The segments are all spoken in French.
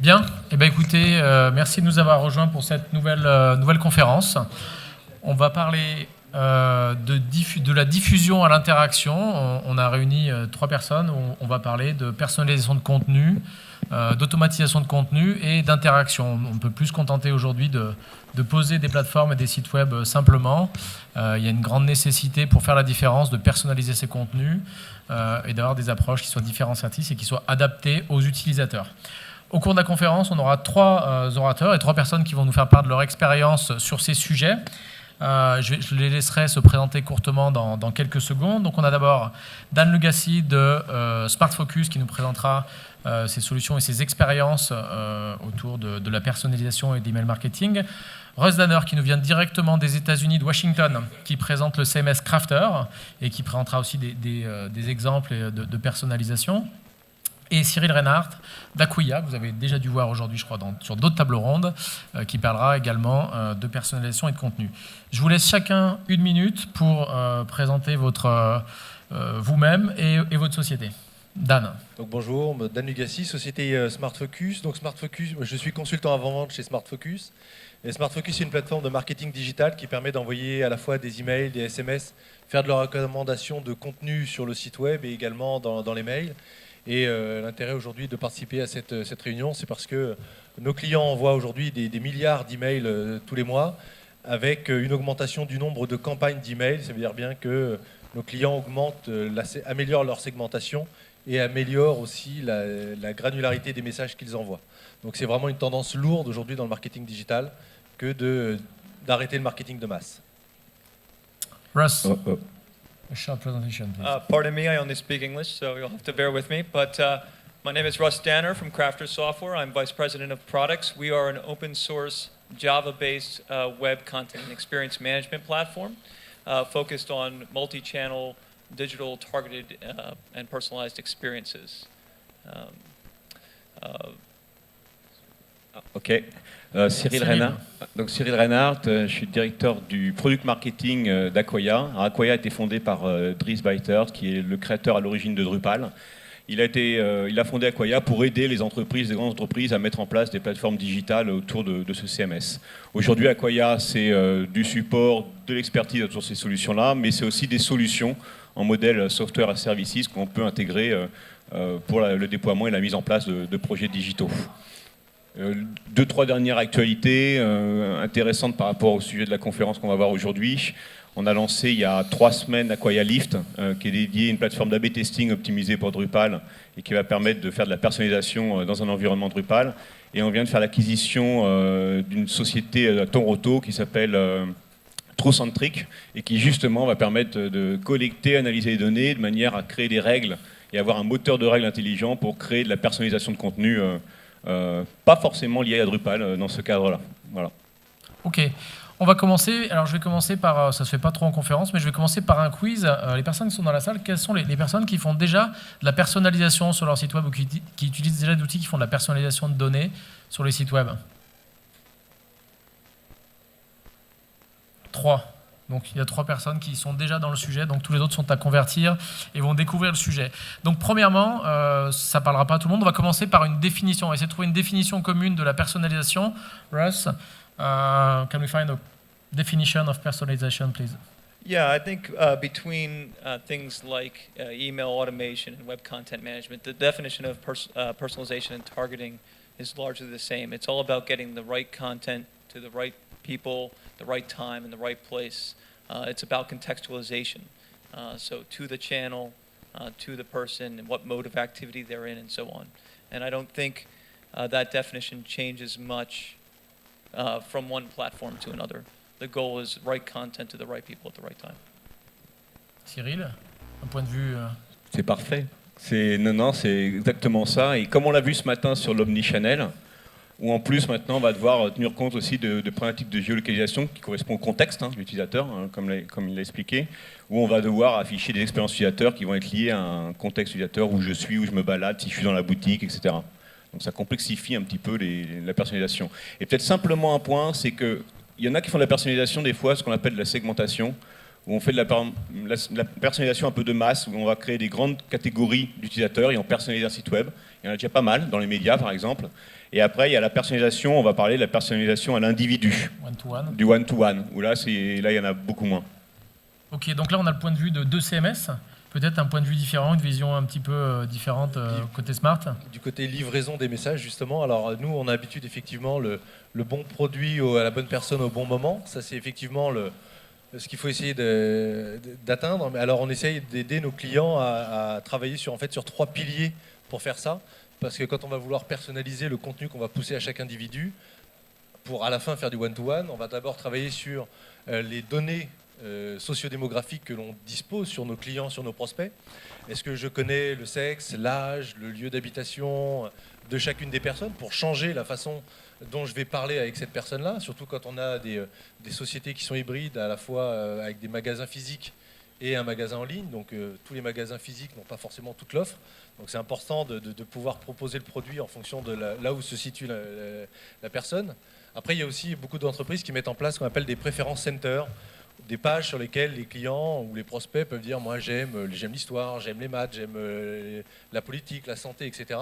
Bien, eh bien écoutez, merci de nous avoir rejoints pour cette nouvelle conférence. On va parler de la diffusion à l'interaction. On a réuni 3 personnes. On va parler de personnalisation de contenu, d'automatisation de contenu et d'interaction. On ne peut plus se contenter aujourd'hui de poser des plateformes et des sites web simplement. Il y a une grande nécessité pour faire la différence de personnaliser ces contenus et d'avoir des approches qui soient différenciatrices et qui soient adaptées aux utilisateurs. Au cours de la conférence, on aura 3 orateurs et 3 personnes qui vont nous faire part de leur expérience sur ces sujets. Je les laisserai se présenter courtement dans quelques secondes. Donc on a d'abord Dan Lugassi de Smart Focus qui nous présentera ses solutions et ses expériences autour de la personnalisation et d'email marketing. Russ Danner qui nous vient directement des États-Unis, de Washington, qui présente le CMS Crafter et qui présentera aussi des exemples de personnalisation. Et Cyril Reinhardt d'Acquia, que vous avez déjà dû voir aujourd'hui, je crois, sur d'autres tables rondes, qui parlera également de personnalisation et de contenu. Je vous laisse chacun 1 minute pour présenter vous-même et votre société. Dan. Donc bonjour, Dan Lugassi, société Smart Focus. Donc Smart Focus, je suis consultant avant-vente chez Smart Focus. Et Smart Focus, c'est une plateforme de marketing digital qui permet d'envoyer à la fois des emails, des SMS, faire de la recommandation de contenu sur le site web et également dans les mails. Et l'intérêt aujourd'hui de participer à cette réunion, c'est parce que nos clients envoient aujourd'hui des milliards d'emails tous les mois, avec une augmentation du nombre de campagnes d'emails. Ça veut dire bien que nos clients améliorent leur segmentation et améliorent aussi la granularité des messages qu'ils envoient. Donc c'est vraiment une tendance lourde aujourd'hui dans le marketing digital que d'arrêter le marketing de masse. Russ. A short presentation, please. Pardon me, I only speak English, so you'll have to bear with me. But my name is Russ Danner from Crafter Software. I'm Vice President of Products. We are an open source Java-based web content and experience management platform focused on multi-channel, digital, targeted, and personalized experiences. Ok. Cyril Reinhardt. Donc Cyril Reinhardt, je suis directeur du product marketing d'Acquia. Acquia a été fondé par Dries Beitert, qui est le créateur à l'origine de Drupal. Il a fondé Acquia pour aider les entreprises, les grandes entreprises à mettre en place des plateformes digitales autour de ce CMS. Aujourd'hui, Acquia, c'est du support, de l'expertise autour de ces solutions-là, mais c'est aussi des solutions en modèle software as services qu'on peut intégrer pour le déploiement et la mise en place de projets digitaux. 2-3 dernières actualités intéressantes par rapport au sujet de la conférence qu'on va voir aujourd'hui. On a lancé il y a 3 semaines Acquia Lift, qui est dédiée à une plateforme d'A/B testing optimisée pour Drupal et qui va permettre de faire de la personnalisation dans un environnement Drupal. Et on vient de faire l'acquisition d'une société à Toronto qui s'appelle TrueCentric et qui justement va permettre de collecter, analyser les données de manière à créer des règles et avoir un moteur de règles intelligent pour créer de la personnalisation de contenu pas forcément lié à Drupal dans ce cadre-là. Voilà. Ok, on va commencer. Alors je vais commencer par, ça se fait pas trop en conférence, mais je vais commencer par un quiz. Les personnes qui sont dans la salle, quelles sont les personnes qui font déjà de la personnalisation sur leur site web ou qui utilisent déjà des outils qui font de la personnalisation de données sur les sites web? 3. Donc il y a 3 personnes qui sont déjà dans le sujet, donc tous les autres sont à convertir et vont découvrir le sujet. Donc premièrement, ça ne parlera pas à tout le monde, on va commencer par une définition. On va essayer de trouver une définition commune de la personnalisation. Russ, can we find a definition of personalization, please? Yeah, I think between things like email automation and web content management, the definition of personalization and targeting is largely the same. It's all about getting the right content to the right people, the right time, and the right place. It's about contextualization. So to the channel, to the person, and what mode of activity they're in, and so on. And I don't think that definition changes much from one platform to another. The goal is right content to the right people at the right time. Cyril, un point de vue... C'est parfait. Non, c'est exactement ça. Et comme on l'a vu ce matin sur l'Omnichannel, où en plus maintenant on va devoir tenir compte aussi de problématiques de géolocalisation qui correspondent au contexte de l'utilisateur, comme il l'a expliqué, où on va devoir afficher des expériences utilisateurs qui vont être liées à un contexte utilisateur, où je suis, où je me balade, si je suis dans la boutique, etc. Donc ça complexifie un petit peu la personnalisation. Et peut-être simplement un point, c'est qu'il y en a qui font de la personnalisation des fois, ce qu'on appelle de la segmentation, où on fait de la personnalisation un peu de masse, où on va créer des grandes catégories d'utilisateurs et on personnalise un site web. Il y en a déjà pas mal, dans les médias par exemple. Et après, il y a la personnalisation, on va parler de la personnalisation à l'individu. One-to-one. Du one-to-one, où là, il y en a beaucoup moins. Ok, donc là on a le point de vue de deux CMS, peut-être un point de vue différent, une vision un petit peu différente côté Smart. Du côté livraison des messages, justement, alors nous, on a l'habitude, effectivement, le bon produit à la bonne personne au bon moment. Ça, c'est effectivement ce qu'il faut essayer d'atteindre. Alors, on essaye d'aider nos clients à travailler sur 3 piliers pour faire ça. Parce que quand on va vouloir personnaliser le contenu qu'on va pousser à chaque individu, pour à la fin faire du one-to-one, on va d'abord travailler sur les données sociodémographiques que l'on dispose sur nos clients, sur nos prospects. Est-ce que je connais le sexe, l'âge, le lieu d'habitation de chacune des personnes pour changer la façon dont je vais parler avec cette personne-là, surtout quand on a des sociétés qui sont hybrides, à la fois avec des magasins physiques et un magasin en ligne. Donc tous les magasins physiques n'ont pas forcément toute l'offre. Donc c'est important de pouvoir proposer le produit en fonction de là où se situe la personne. Après, il y a aussi beaucoup d'entreprises qui mettent en place ce qu'on appelle des préférences centers, des pages sur lesquelles les clients ou les prospects peuvent dire « moi j'aime l'histoire, j'aime les maths, j'aime la politique, la santé, etc. »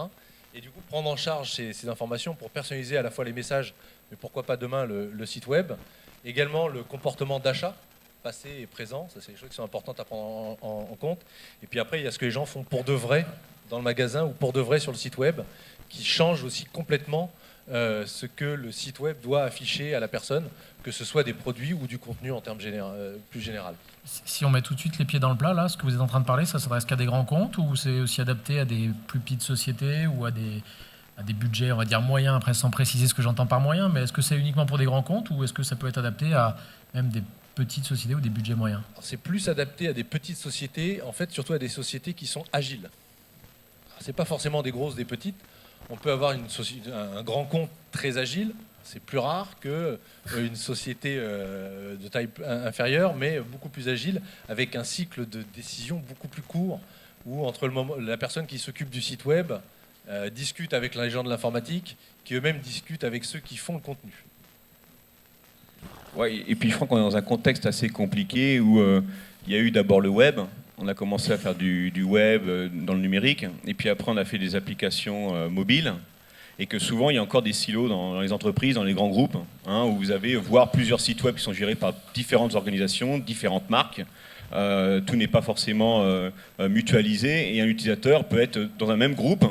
Et du coup, prendre en charge ces informations pour personnaliser à la fois les messages, mais pourquoi pas demain le site web. Également le comportement d'achat, passé et présent, ça c'est des choses qui sont importantes à prendre en compte. Et puis après, il y a ce que les gens font pour de vrai dans le magasin ou pour de vrai sur le site web, qui change aussi complètement ce que le site web doit afficher à la personne, que ce soit des produits ou du contenu en termes plus général. Si on met tout de suite les pieds dans le plat, là, ce que vous êtes en train de parler, ça s'adresse qu'à des grands comptes ou c'est aussi adapté à des plus petites sociétés ou à des budgets, on va dire, moyens, après sans préciser ce que j'entends par moyen, mais est-ce que c'est uniquement pour des grands comptes ou est-ce que ça peut être adapté à même des petites sociétés ou des budgets moyens? C'est plus adapté à des petites sociétés, en fait, surtout à des sociétés qui sont agiles. C'est pas forcément des grosses, des petites. On peut avoir un grand compte très agile, c'est plus rare qu'une société de taille inférieure, mais beaucoup plus agile, avec un cycle de décision beaucoup plus court, où entre la personne qui s'occupe du site web discute avec les gens de l'informatique, qui eux-mêmes discutent avec ceux qui font le contenu. Ouais, et puis je crois qu'on est dans un contexte assez compliqué où il y a eu d'abord le web. On a commencé à faire du web dans le numérique, et puis après on a fait des applications mobiles, et que souvent il y a encore des silos dans les entreprises, dans les grands groupes, où vous avez voire plusieurs sites web qui sont gérés par différentes organisations, différentes marques. Tout n'est pas forcément mutualisé, et un utilisateur peut être dans un même groupe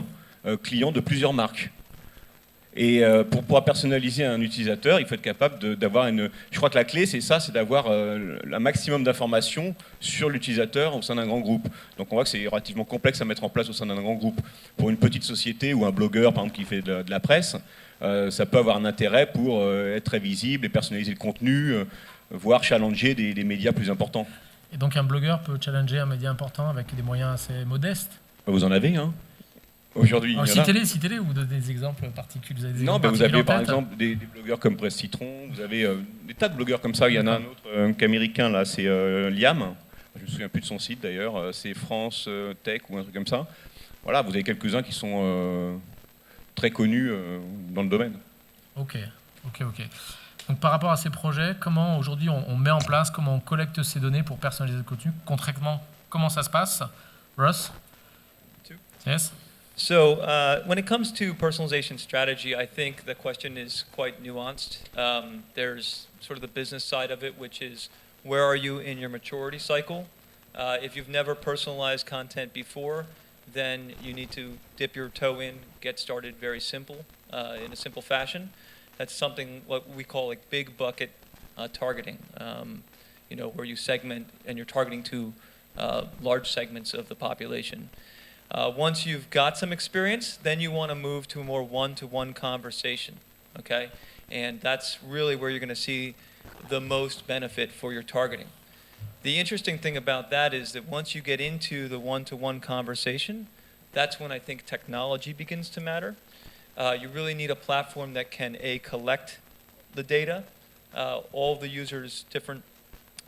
client de plusieurs marques. Et pour pouvoir personnaliser un utilisateur, il faut être capable d'avoir une... Je crois que la clé, c'est ça, c'est d'avoir un maximum d'informations sur l'utilisateur au sein d'un grand groupe. Donc on voit que c'est relativement complexe à mettre en place au sein d'un grand groupe. Pour une petite société ou un blogueur, par exemple, qui fait de la presse, ça peut avoir un intérêt pour être très visible et personnaliser le contenu, voire challenger des médias plus importants. Et donc un blogueur peut challenger un média important avec des moyens assez modestes? Vous en avez, hein? Aujourd'hui, citez-les ou vous donnez des exemples particuliers. Vous avez par exemple des blogueurs comme Presse Citron, vous avez des tas de blogueurs comme ça. Il y en a un autre qu'américain, là, c'est Liam. Je ne me souviens plus de son site d'ailleurs, c'est France Tech ou un truc comme ça. Voilà, vous avez quelques-uns qui sont très connus dans le domaine. Ok. Donc par rapport à ces projets, comment aujourd'hui on met en place, comment on collecte ces données pour personnaliser le contenu? Concrètement, comment ça se passe? Russ? Yes? So when it comes to personalization strategy, I think the question is quite nuanced. There's sort of the business side of it, which is where are you in your maturity cycle? If you've never personalized content before, then you need to dip your toe in, get started very simple, in a simple fashion. That's something what we call like big bucket targeting, where you segment and you're targeting to large segments of the population. Once you've got some experience, then you want to move to a more one-to-one conversation, okay? And that's really where you're going to see the most benefit for your targeting. The interesting thing about that is that once you get into the one-to-one conversation, that's when I think technology begins to matter. You really need a platform that can, collect the data, all the users' different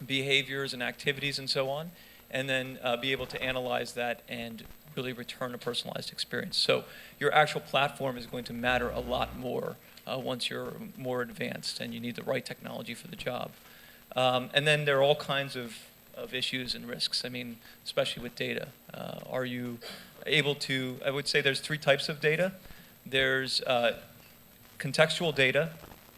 behaviors and activities and so on, and then be able to analyze that and really return a personalized experience. So your actual platform is going to matter a lot more once you're more advanced and you need the right technology for the job. And then there are all kinds of of issues and risks. I mean, especially with data. Are you able to, I would say there's 3 types of data. There's contextual data.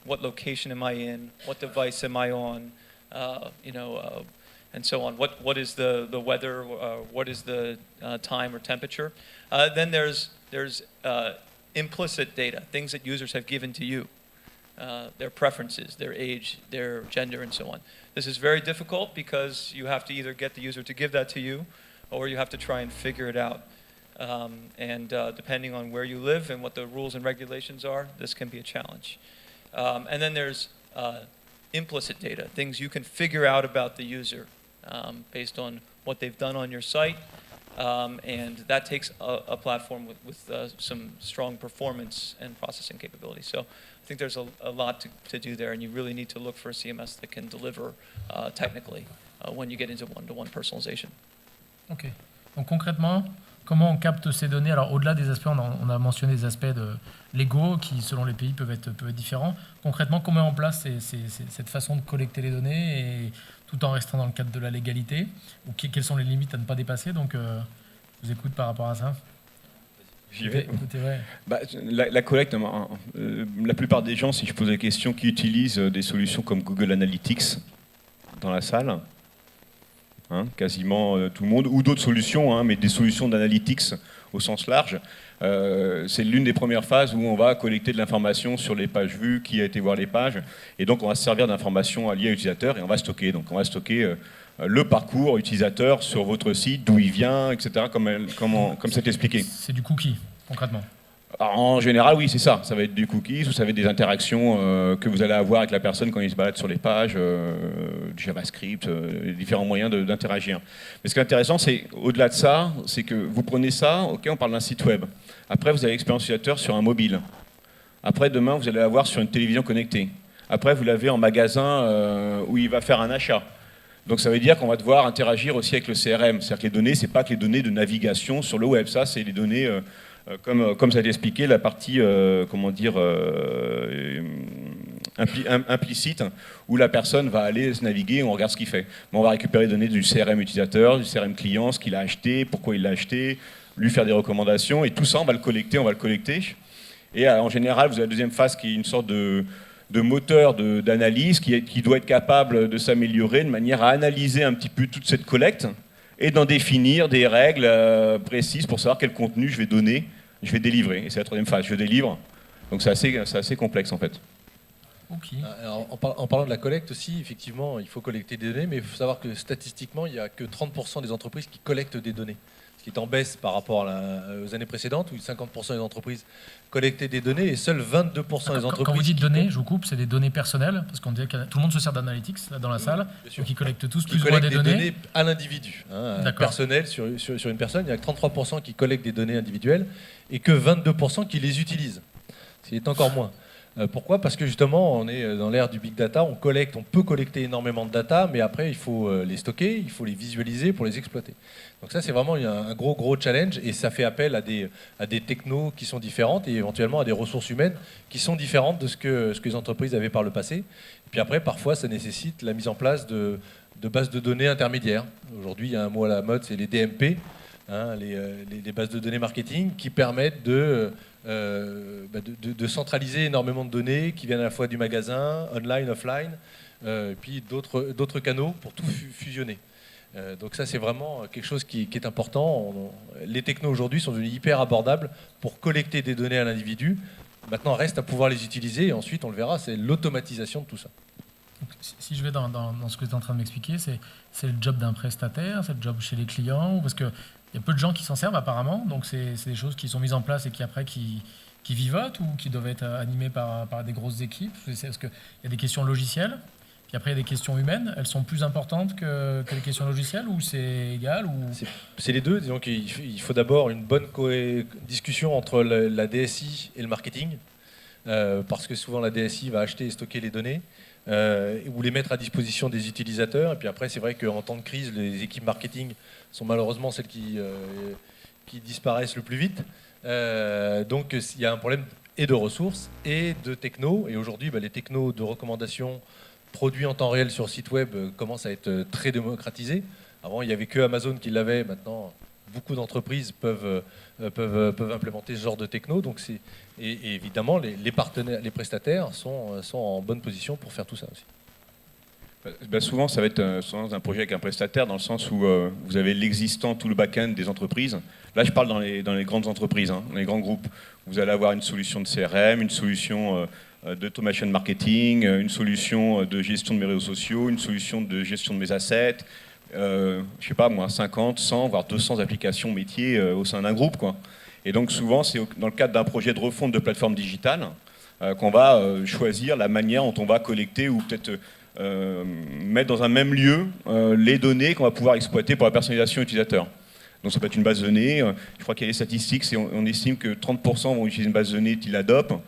What location am I in? What device am I on? And so on. What is the weather? What is the time or temperature? Then there's implicit data, things that users have given to you, their preferences, their age, their gender, and so on. This is very difficult because you have to either get the user to give that to you, or you have to try and figure it out. Depending on where you live and what the rules and regulations are, this can be a challenge. And then there's implicit data, things you can figure out about the user based on what they've done on your site. And that takes a platform with some strong performance and processing capability. So I think there's a lot to do there, and you really need to look for a CMS that can deliver technically when you get into one-to-one personalization. Ok. Donc concrètement, comment on capte ces données? Alors au-delà des aspects, on a mentionné des aspects légaux qui, selon les pays, peuvent être différents. Concrètement, comment on met en place cette façon de collecter les données et tout en restant dans le cadre de la légalité? Ou quelles sont les limites à ne pas dépasser? Donc, je vous écoute par rapport à ça. J'y vais. Écoutez, ouais. La collecte, la plupart des gens, si je pose la question, qui utilisent des solutions comme Google Analytics dans la salle, quasiment tout le monde, ou d'autres solutions, mais des solutions d'analytics au sens large. C'est l'une des premières phases où on va collecter de l'information sur les pages vues, qui a été voir les pages, et donc on va se servir d'informations liées à l'utilisateur et on va stocker. Donc on va stocker le parcours utilisateur sur votre site, d'où il vient, etc., comme c'est expliqué. C'est du cookie, concrètement. Alors, en général, oui, c'est ça. Ça va être du cookies ou ça va être des interactions que vous allez avoir avec la personne quand il se balade sur les pages, du JavaScript, différents moyens d'interagir. Mais ce qui est intéressant, c'est au-delà de ça, c'est que vous prenez ça, ok, on parle d'un site web. Après, vous avez l'expérience utilisateur sur un mobile. Après, demain, vous allez l'avoir sur une télévision connectée. Après, vous l'avez en magasin où il va faire un achat. Donc ça veut dire qu'on va devoir interagir aussi avec le CRM. C'est-à-dire que les données, ce n'est pas que les données de navigation sur le web. Ça, c'est les données, comme ça a été expliqué, la partie, implicite, où la personne va aller se naviguer et on regarde ce qu'il fait. Mais on va récupérer les données du CRM utilisateur, du CRM client, ce qu'il a acheté, pourquoi il l'a acheté, lui faire des recommandations. Et tout ça, on va le collecter. Et en général, vous avez la deuxième phase qui est une sorte de moteur d'analyse qui doit être capable de s'améliorer de manière à analyser un petit peu toute cette collecte et d'en définir des règles précises pour savoir quel contenu je vais donner, je vais délivrer. Et c'est la troisième phase, je délivre. Donc c'est assez complexe en fait. Okay. Alors, en parlant de la collecte aussi, effectivement, il faut collecter des données, mais il faut savoir que statistiquement, il n'y a que 30% des entreprises qui collectent des données. Ce qui est en baisse par rapport aux années précédentes, où 50% des entreprises collectaient des données et seuls 22% des entreprises... Quand vous dites données, je vous coupe, c'est des données personnelles, parce qu'on dirait que tout le monde se sert d'analytics là, dans la salle, donc ils collectent tous plus ou moins des données à l'individu, personnelles sur une personne. Il y a que 33% qui collectent des données individuelles et que 22% qui les utilisent, ce qui est encore moins. Pourquoi? Parce que justement, on est dans l'ère du big data, on peut collecter énormément de data, mais après, il faut les stocker, il faut les visualiser pour les exploiter. Donc ça, c'est vraiment un gros challenge, et ça fait appel à des technos qui sont différentes, et éventuellement à des ressources humaines qui sont différentes de ce que les entreprises avaient par le passé. Et puis après, parfois, ça nécessite la mise en place de bases de données intermédiaires. Aujourd'hui, il y a un mot à la mode, c'est les DMP, les bases de données marketing, qui permettent de centraliser énormément de données qui viennent à la fois du magasin, online, offline, et puis d'autres canaux pour tout fusionner. Donc ça, c'est vraiment quelque chose qui est important. Les technos aujourd'hui sont devenus hyper abordables pour collecter des données à l'individu. Maintenant, reste à pouvoir les utiliser, et ensuite, on le verra, c'est l'automatisation de tout ça. Donc, si je vais dans ce que tu es en train de m'expliquer, c'est le job d'un prestataire, c'est le job chez les clients, parce qu'il y a peu de gens qui s'en servent apparemment, donc c'est des choses qui sont mises en place et qui vivotent ou qui doivent être animées par des grosses équipes. Est-ce qu'il y a des questions logicielles, puis après il y a des questions humaines, elles sont plus importantes que les questions logicielles, ou c'est égal ou... C'est les deux. Donc il faut d'abord une bonne discussion entre la DSI et le marketing, parce que souvent la DSI va acheter et stocker les données, ou les mettre à disposition des utilisateurs. Et puis après, c'est vrai qu'en temps de crise, les équipes marketing sont malheureusement celles qui disparaissent le plus vite. Donc il y a un problème et de ressources et de techno. Et aujourd'hui, les technos de recommandation produit en temps réel sur site web commence à être très démocratisé. Avant, il n'y avait que Amazon qui l'avait. Maintenant, beaucoup d'entreprises peuvent implémenter ce genre de techno. Donc et évidemment, les partenaires, les prestataires sont en bonne position pour faire tout ça aussi. Souvent, ça va être souvent un projet avec un prestataire, dans le sens où vous avez l'existant, tout le back-end des entreprises. Là, je parle dans les grandes entreprises, dans les grands groupes. Vous allez avoir une solution de CRM, une solution d'automation marketing, une solution de gestion de mes réseaux sociaux, une solution de gestion de mes assets. Je sais pas moi, 50, 100, voire 200 applications métiers au sein d'un groupe, quoi. Et donc souvent, c'est dans le cadre d'un projet de refonte de plateforme digitale qu'on va choisir la manière dont on va collecter ou peut-être mettre dans un même lieu les données qu'on va pouvoir exploiter pour la personnalisation utilisateur. Donc ça peut être une base de données. Je crois qu'il y a des statistiques, on estime que 30% vont utiliser une base de données type Adobe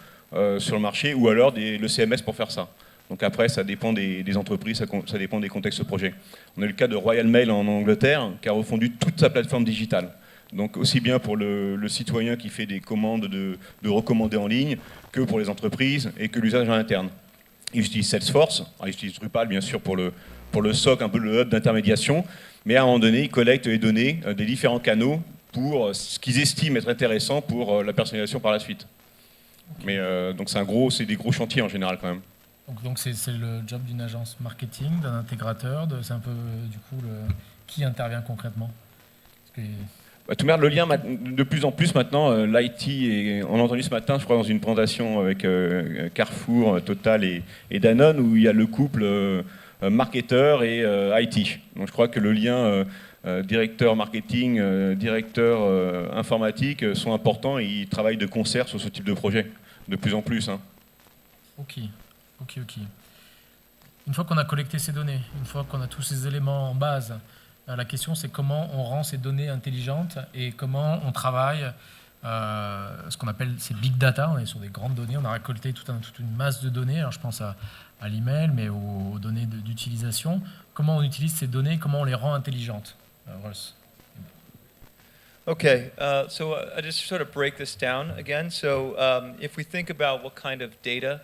sur le marché, ou alors le CMS pour faire ça. Donc après, ça dépend des entreprises, ça dépend des contextes de projet. On a eu le cas de Royal Mail en Angleterre, qui a refondu toute sa plateforme digitale. Donc aussi bien pour le citoyen qui fait des commandes de recommander en ligne, que pour les entreprises et que l'usage en interne. Ils utilisent Salesforce, ils utilisent Drupal bien sûr pour le SOC, un peu le hub d'intermédiation, mais à un moment donné, ils collectent les données des différents canaux pour ce qu'ils estiment être intéressant pour la personnalisation par la suite. Okay. Mais donc c'est des gros chantiers en général quand même. Donc c'est le job d'une agence marketing, d'un intégrateur, c'est un peu du coup qui intervient concrètement? Tout le lien, de plus en plus maintenant, l'IT, et on a entendu ce matin, je crois, dans une présentation avec Carrefour, Total et Danone, où il y a le couple marketeur et IT. Donc je crois que le lien directeur marketing, directeur informatique sont importants et ils travaillent de concert sur ce type de projet, de plus en plus. Ok. Une fois qu'on a collecté ces données, une fois qu'on a tous ces éléments en base, la question c'est comment on rend ces données intelligentes et comment on travaille ce qu'on appelle ces big data. On est sur des grandes données, on a récolté toute une masse de données. Alors je pense à l'email, mais aux données d'utilisation. Comment on utilise ces données, comment on les rend intelligentes, Russ? Okay, so I just sort of break this down again. So if we think about what kind of data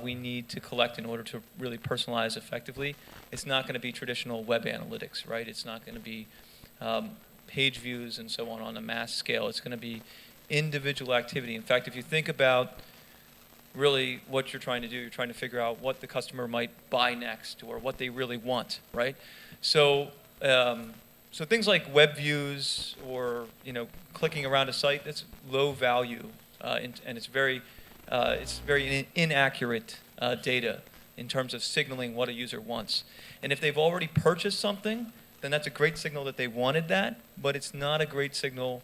we need to collect in order to really personalize effectively, it's not going to be traditional web analytics, right? It's not going to be page views and so on a mass scale. It's going to be individual activity. In fact, if you think about really what you're trying to do, you're trying to figure out what the customer might buy next or what they really want, right? So so things like web views or clicking around a site, that's low value and it's very inaccurate data in terms of signaling what a user wants. And if they've already purchased something, then that's a great signal that they wanted that, but it's not a great signal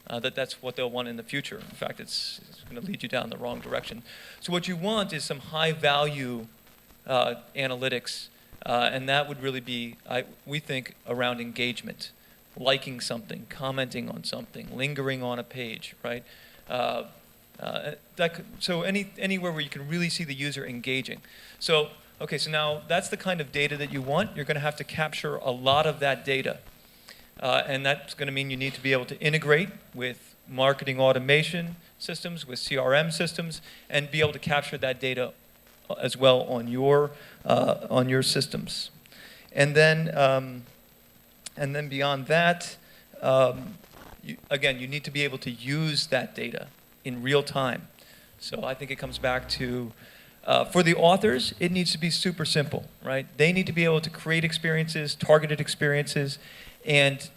that that's what they'll want in the future. In fact, it's going to lead you down the wrong direction. So what you want is some high-value analytics, and that would really be, we think, around engagement, liking something, commenting on something, lingering on a page, right? So anywhere where you can really see the user engaging. So now that's the kind of data that you want. You're going to have to capture a lot of that data. And that's going to mean you need to be able to integrate with marketing automation systems, with CRM systems, and be able to capture that data as well on your systems. And then beyond that, you need to be able to use that data in real time. So I think it comes back to, for the authors, it needs to be super simple, right? They need to be able to create experiences, targeted experiences, and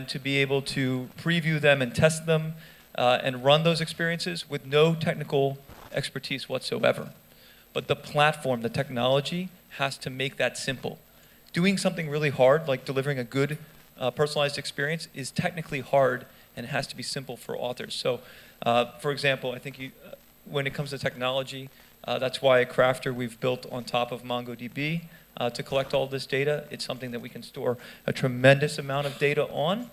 to be able to preview them and test them and run those experiences with no technical expertise whatsoever. But the platform, the technology, has to make that simple. Doing something really hard, like delivering a good personalized experience, is technically hard and has to be simple for authors. So, for example, I think when it comes to technology, that's why at Crafter we've built on top of MongoDB to collect all this data. It's something that we can store a tremendous amount of data on.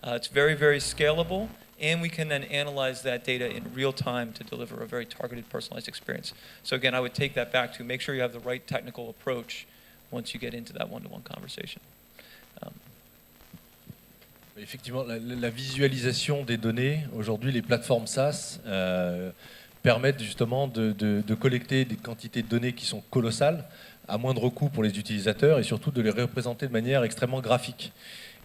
It's very, very scalable, and we can then analyze that data in real time to deliver a very targeted, personalized experience. So again, I would take that back to make sure you have the right technical approach once you get into that one-to-one conversation. Effectivement, la visualisation des données, aujourd'hui les plateformes SaaS permettent justement de collecter des quantités de données qui sont colossales. à moindre coût pour les utilisateurs et surtout de les représenter de manière extrêmement graphique.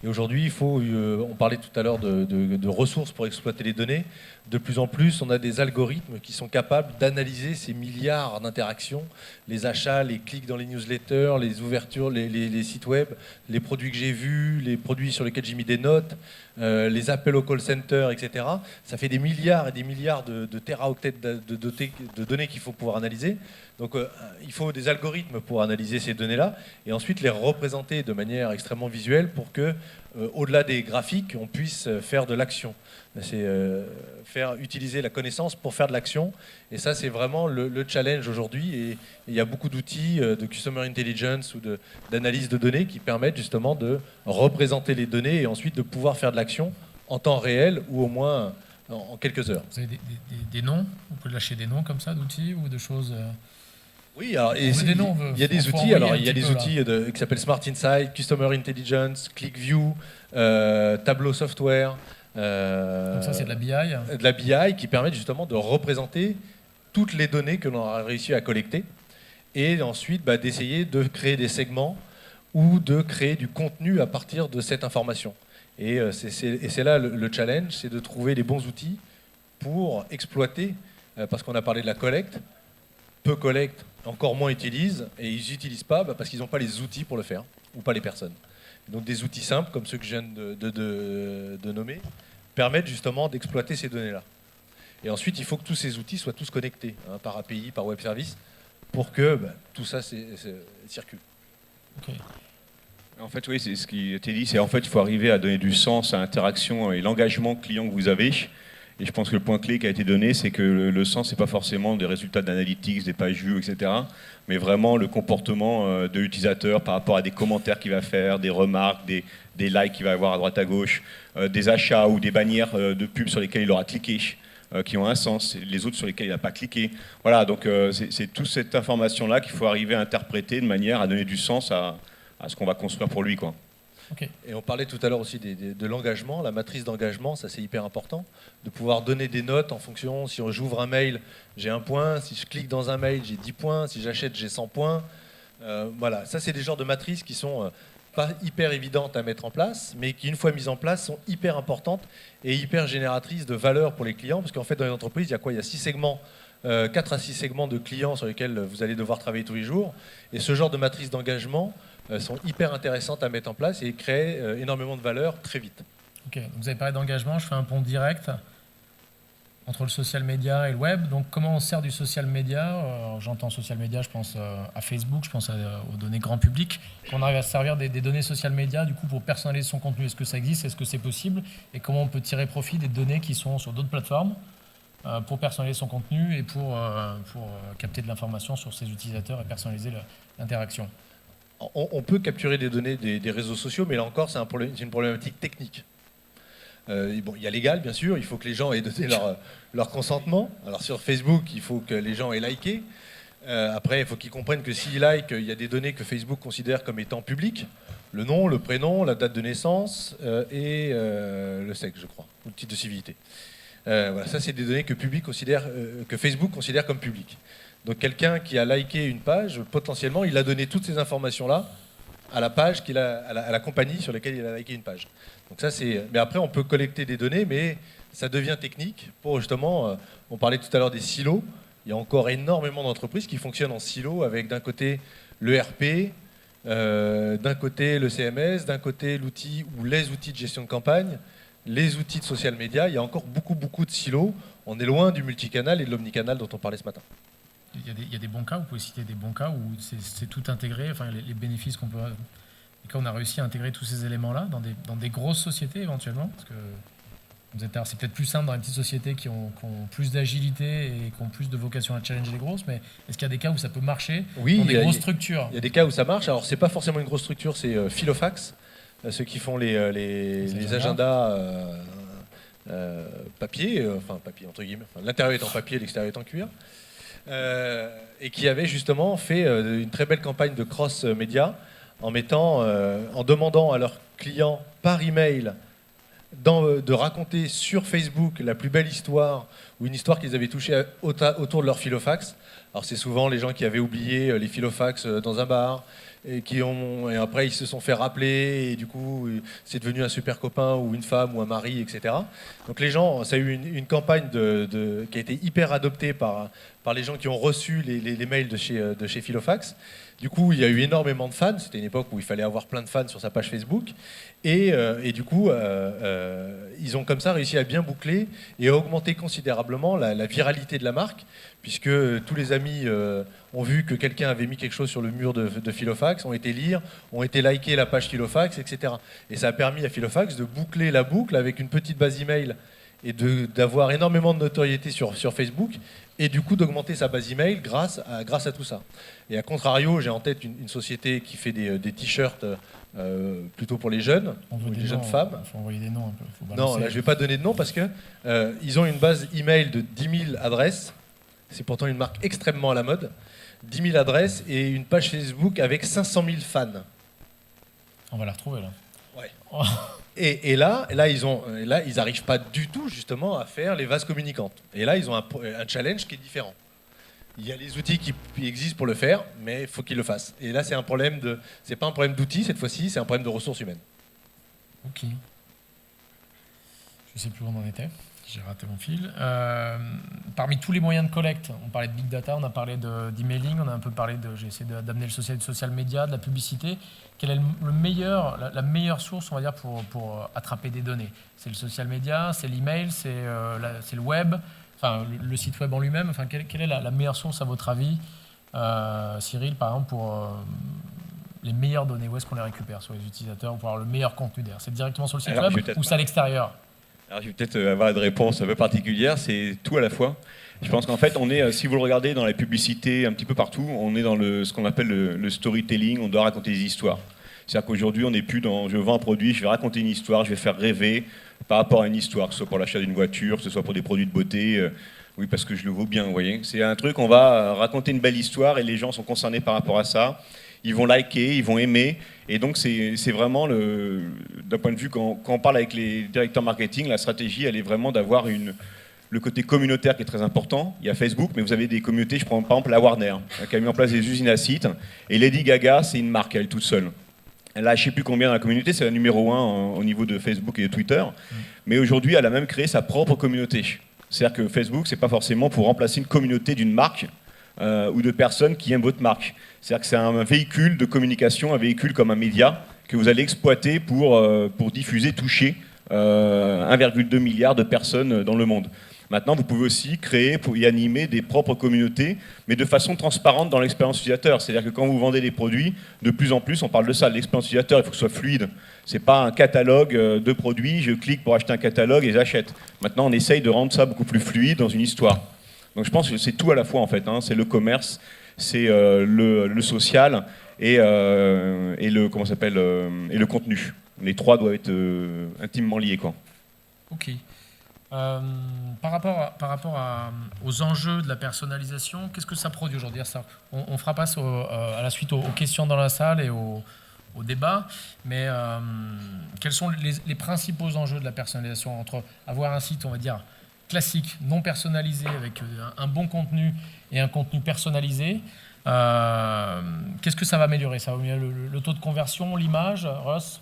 Et aujourd'hui, on parlait tout à l'heure de ressources pour exploiter les données. De plus en plus, on a des algorithmes qui sont capables d'analyser ces milliards d'interactions, les achats, les clics dans les newsletters, les ouvertures, les sites web, les produits que j'ai vus, les produits sur lesquels j'ai mis des notes, les appels au call center, etc. Ça fait des milliards et des milliards de téraoctets de données qu'il faut pouvoir analyser. Donc il faut des algorithmes pour analyser ces données-là et ensuite les représenter de manière extrêmement visuelle pour que, au-delà des graphiques, on puisse faire de l'action. C'est faire utiliser la connaissance pour faire de l'action. Et ça, c'est vraiment le challenge aujourd'hui. Et il y a beaucoup d'outils de Customer Intelligence ou d'analyse de données qui permettent justement de représenter les données et ensuite de pouvoir faire de l'action en temps réel ou au moins en quelques heures. Vous avez des noms? Vous pouvez lâcher des noms comme ça d'outils ou de choses? Oui, alors, il y a des outils. Alors, il y a des outils qui s'appellent Smart Insight, Customer Intelligence, ClickView, Tableau Software. Donc ça, c'est de la BI. De la BI qui permettent justement de représenter toutes les données que l'on a réussi à collecter et ensuite d'essayer de créer des segments ou de créer du contenu à partir de cette information. Et c'est là le challenge, c'est de trouver les bons outils pour exploiter, parce qu'on a parlé de la collecte, peu collectent, encore moins utilisent, et ils n'utilisent pas parce qu'ils n'ont pas les outils pour le faire, ou pas les personnes. Donc des outils simples, comme ceux que je viens de nommer, permettent justement d'exploiter ces données-là. Et ensuite, il faut que tous ces outils soient tous connectés, par API, par web service, pour que tout ça circule. Okay. En fait, oui, c'est ce qui a été dit, c'est en fait, il faut arriver à donner du sens à l'interaction et l'engagement client que vous avez. Et je pense que le point clé qui a été donné, c'est que le sens, ce n'est pas forcément des résultats d'analytics, des pages vues, etc., mais vraiment le comportement de l'utilisateur par rapport à des commentaires qu'il va faire, des remarques, des likes qu'il va avoir à droite à gauche, des achats ou des bannières de pubs sur lesquelles il aura cliqué, qui ont un sens, les autres sur lesquels il n'a pas cliqué. Voilà, donc c'est toute cette information-là qu'il faut arriver à interpréter de manière à donner du sens à ce qu'on va construire pour lui, quoi. Okay. Et on parlait tout à l'heure aussi de l'engagement, la matrice d'engagement, ça c'est hyper important, de pouvoir donner des notes en fonction, si j'ouvre un mail, j'ai 1 point, si je clique dans un mail, j'ai 10 points, si j'achète, j'ai 100 points. Voilà, ça c'est des genres de matrices qui sont pas hyper évidentes à mettre en place, mais qui une fois mises en place sont hyper importantes et hyper génératrices de valeur pour les clients, parce qu'en fait dans les entreprises, il y a quoi? Il y a 6 segments. 4 à 6 segments de clients sur lesquels vous allez devoir travailler tous les jours. Et ce genre de matrice d'engagement sont hyper intéressantes à mettre en place et créent énormément de valeur très vite. Ok, donc vous avez parlé d'engagement, je fais un pont direct entre le social media et le web. Donc comment on sert du social media? J'entends social media, je pense à Facebook, je pense aux données grand public. Qu'on arrive à servir des données social media du coup pour personnaliser son contenu. Est-ce que ça existe? Est-ce que c'est possible? Et comment on peut tirer profit des données qui sont sur d'autres plateformes pour personnaliser son contenu et pour capter de l'information sur ses utilisateurs et personnaliser l'interaction? On peut capturer des données des réseaux sociaux, mais là encore, c'est une problématique technique. Bon, il y a légal, bien sûr, il faut que les gens aient donné leur consentement. Alors sur Facebook, il faut que les gens aient liké. Après, il faut qu'ils comprennent que s'ils likent, il y a des données que Facebook considère comme étant publiques. Le nom, le prénom, la date de naissance et le sexe, je crois, ou le titre de civilité. Voilà, ça, c'est des données que Facebook considère comme publiques. Donc quelqu'un qui a liké une page, potentiellement, il a donné toutes ces informations-là à la page à la compagnie sur laquelle il a liké une page. Donc ça, mais après, on peut collecter des données, mais ça devient technique pour justement, on parlait tout à l'heure des silos. Il y a encore énormément d'entreprises qui fonctionnent en silos avec d'un côté le RP, d'un côté le CMS, d'un côté l'outil ou les outils de gestion de campagne, les outils de social media. Il y a encore beaucoup de silos. On est loin du multicanal et de l'omnicanal dont on parlait ce matin. Il y a des bons cas, vous pouvez citer des bons cas où c'est tout intégré, enfin les bénéfices qu'on peut... Et quand on a réussi à intégrer tous ces éléments-là dans des grosses sociétés éventuellement, parce que c'est peut-être plus simple dans les petites sociétés qui ont plus d'agilité et qui ont plus de vocation à challenger les grosses, mais est-ce qu'il y a des cas où ça peut marcher dans des grosses structures? Il y a des cas où ça marche. Alors c'est pas forcément une grosse structure, c'est Filofax, ceux qui font les agendas papier, enfin papier entre guillemets, enfin, l'intérieur est en papier, l'extérieur est en cuir. Et qui avait justement fait une très belle campagne de cross-média en demandant à leurs clients par email de raconter sur Facebook la plus belle histoire ou une histoire qu'ils avaient touchée autour de leur Filofax Alors c'est souvent les gens qui avaient oublié les filofax dans un bar et et après ils se sont fait rappeler et du coup c'est devenu un super copain ou une femme ou un mari, etc. Donc les gens, ça a eu une campagne qui a été hyper adoptée par les gens qui ont reçu les mails de chez Filofax. Du coup, il y a eu énormément de fans. C'était une époque où il fallait avoir plein de fans sur sa page Facebook. Et du coup, ils ont comme ça réussi à bien boucler et à augmenter considérablement la viralité de la marque, puisque tous les amis ont vu que quelqu'un avait mis quelque chose sur le mur de Filofax, ont été lire, ont été liker la page Filofax, etc. Et ça a permis à Filofax de boucler la boucle avec une petite base email et d'avoir énormément de notoriété sur Facebook, et du coup d'augmenter sa base email grâce à tout ça. Et à contrario, j'ai en tête une société qui fait des t-shirts plutôt pour les jeunes, les jeunes femmes. Il faut envoyer des noms un peu. Faut Non, là je ne vais pas donner de nom parce que ils ont une base email de 10 000 adresses. C'est pourtant une marque extrêmement à la mode. 10 000 adresses et une page Facebook avec 500 000 fans. On va la retrouver là. Ouais. Et là, ils n'arrivent pas du tout justement à faire les vases communicantes. Et là, ils ont un challenge qui est différent. Il y a les outils qui existent pour le faire, mais il faut qu'ils le fassent. Et là, c'est pas un problème d'outils cette fois-ci, c'est un problème de ressources humaines. Ok. Je sais plus où on en était. J'ai raté mon fil. Parmi tous les moyens de collecte, on parlait de big data, on a parlé d'emailing, on a un peu parlé j'ai essayé d'amener le social media, de la publicité. Quelle est la meilleure source, on va dire, pour attraper des données? C'est le social media, c'est l'email, c'est le web, enfin le site web en lui-même. Enfin, quelle est la meilleure source à votre avis, Cyril, par exemple, pour les meilleures données? Où est-ce qu'on les récupère sur les utilisateurs pour avoir le meilleur contenu derrière? C'est directement sur le site web ou c'est à l'extérieur? Alors, je vais peut-être avoir une réponse un peu particulière, c'est tout à la fois. Je pense qu'en fait, on est, si vous le regardez dans les publicités un petit peu partout, on est dans ce qu'on appelle le storytelling, on doit raconter des histoires. C'est-à-dire qu'aujourd'hui, on n'est plus dans je vends un produit, je vais raconter une histoire, je vais faire rêver par rapport à une histoire, que ce soit pour l'achat d'une voiture, que ce soit pour des produits de beauté, oui, parce que je le vaux bien, vous voyez. C'est un truc, on va raconter une belle histoire et les gens sont concernés par rapport à ça. Ils vont liker, ils vont aimer. Et donc, c'est vraiment, d'un point de vue, quand on parle avec les directeurs marketing, la stratégie, elle est vraiment d'avoir le côté communautaire qui est très important. Il y a Facebook, mais vous avez des communautés, je prends par exemple la Warner, qui a mis en place des usines à sites. Et Lady Gaga, c'est une marque, elle est toute seule. Elle a, je ne sais plus combien dans la communauté, c'est la numéro 1 au niveau de Facebook et de Twitter. Mais aujourd'hui, elle a même créé sa propre communauté. C'est-à-dire que Facebook, ce n'est pas forcément pour remplacer une communauté d'une marque ou de personnes qui aiment votre marque. C'est-à-dire que c'est un véhicule de communication, un véhicule comme un média que vous allez exploiter pour diffuser, toucher 1,2 milliard de personnes dans le monde. Maintenant, vous pouvez aussi créer pour y animer des propres communautés, mais de façon transparente dans l'expérience utilisateur. C'est-à-dire que quand vous vendez des produits, de plus en plus, on parle de ça, l'expérience utilisateur, il faut que ce soit fluide. Ce n'est pas un catalogue de produits, je clique pour acheter un catalogue et j'achète. Maintenant, on essaye de rendre ça beaucoup plus fluide dans une histoire. Donc je pense que c'est tout à la fois en fait, hein. C'est le commerce, c'est le social et le comment s'appelle et le contenu. Les trois doivent être intimement liés, quoi. Ok. Par rapport aux enjeux de la personnalisation, qu'est-ce que ça produit aujourd'hui? On fera passe à la suite aux questions dans la salle et au débat, mais quels sont les principaux enjeux de la personnalisation entre avoir un site, on va dire, classique, non personnalisé, avec un bon contenu et un contenu personnalisé? Qu'est-ce que ça va améliorer? Ça va améliorer le taux de conversion, l'image, Russ?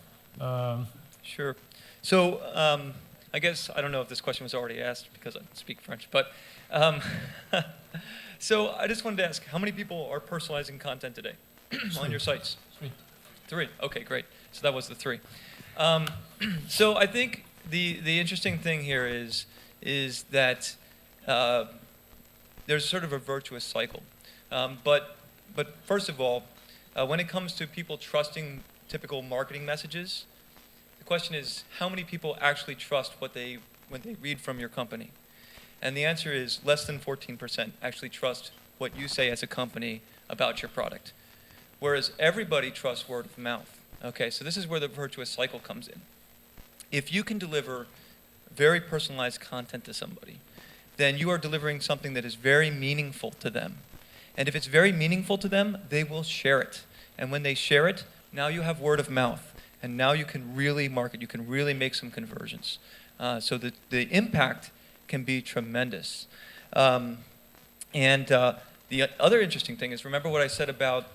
Sure. So, I guess, I don't know if this question was already asked because I speak French, but so I just wanted to ask, how many people are personalizing content today on your sites? Three. Okay, great. So that was the three. So I think the interesting thing here is that there's sort of a virtuous cycle. But first of all, when it comes to people trusting typical marketing messages, the question is, how many people actually trust when they read from your company? And the answer is less than 14% actually trust what you say as a company about your product. Whereas everybody trusts word of mouth. Okay, so this is where the virtuous cycle comes in. If you can deliver very personalized content to somebody, then you are delivering something that is very meaningful to them. And if it's very meaningful to them, they will share it. And when they share it, now you have word of mouth. And now you can really market, you can really make some conversions. So the impact can be tremendous. The other interesting thing is, remember what I said about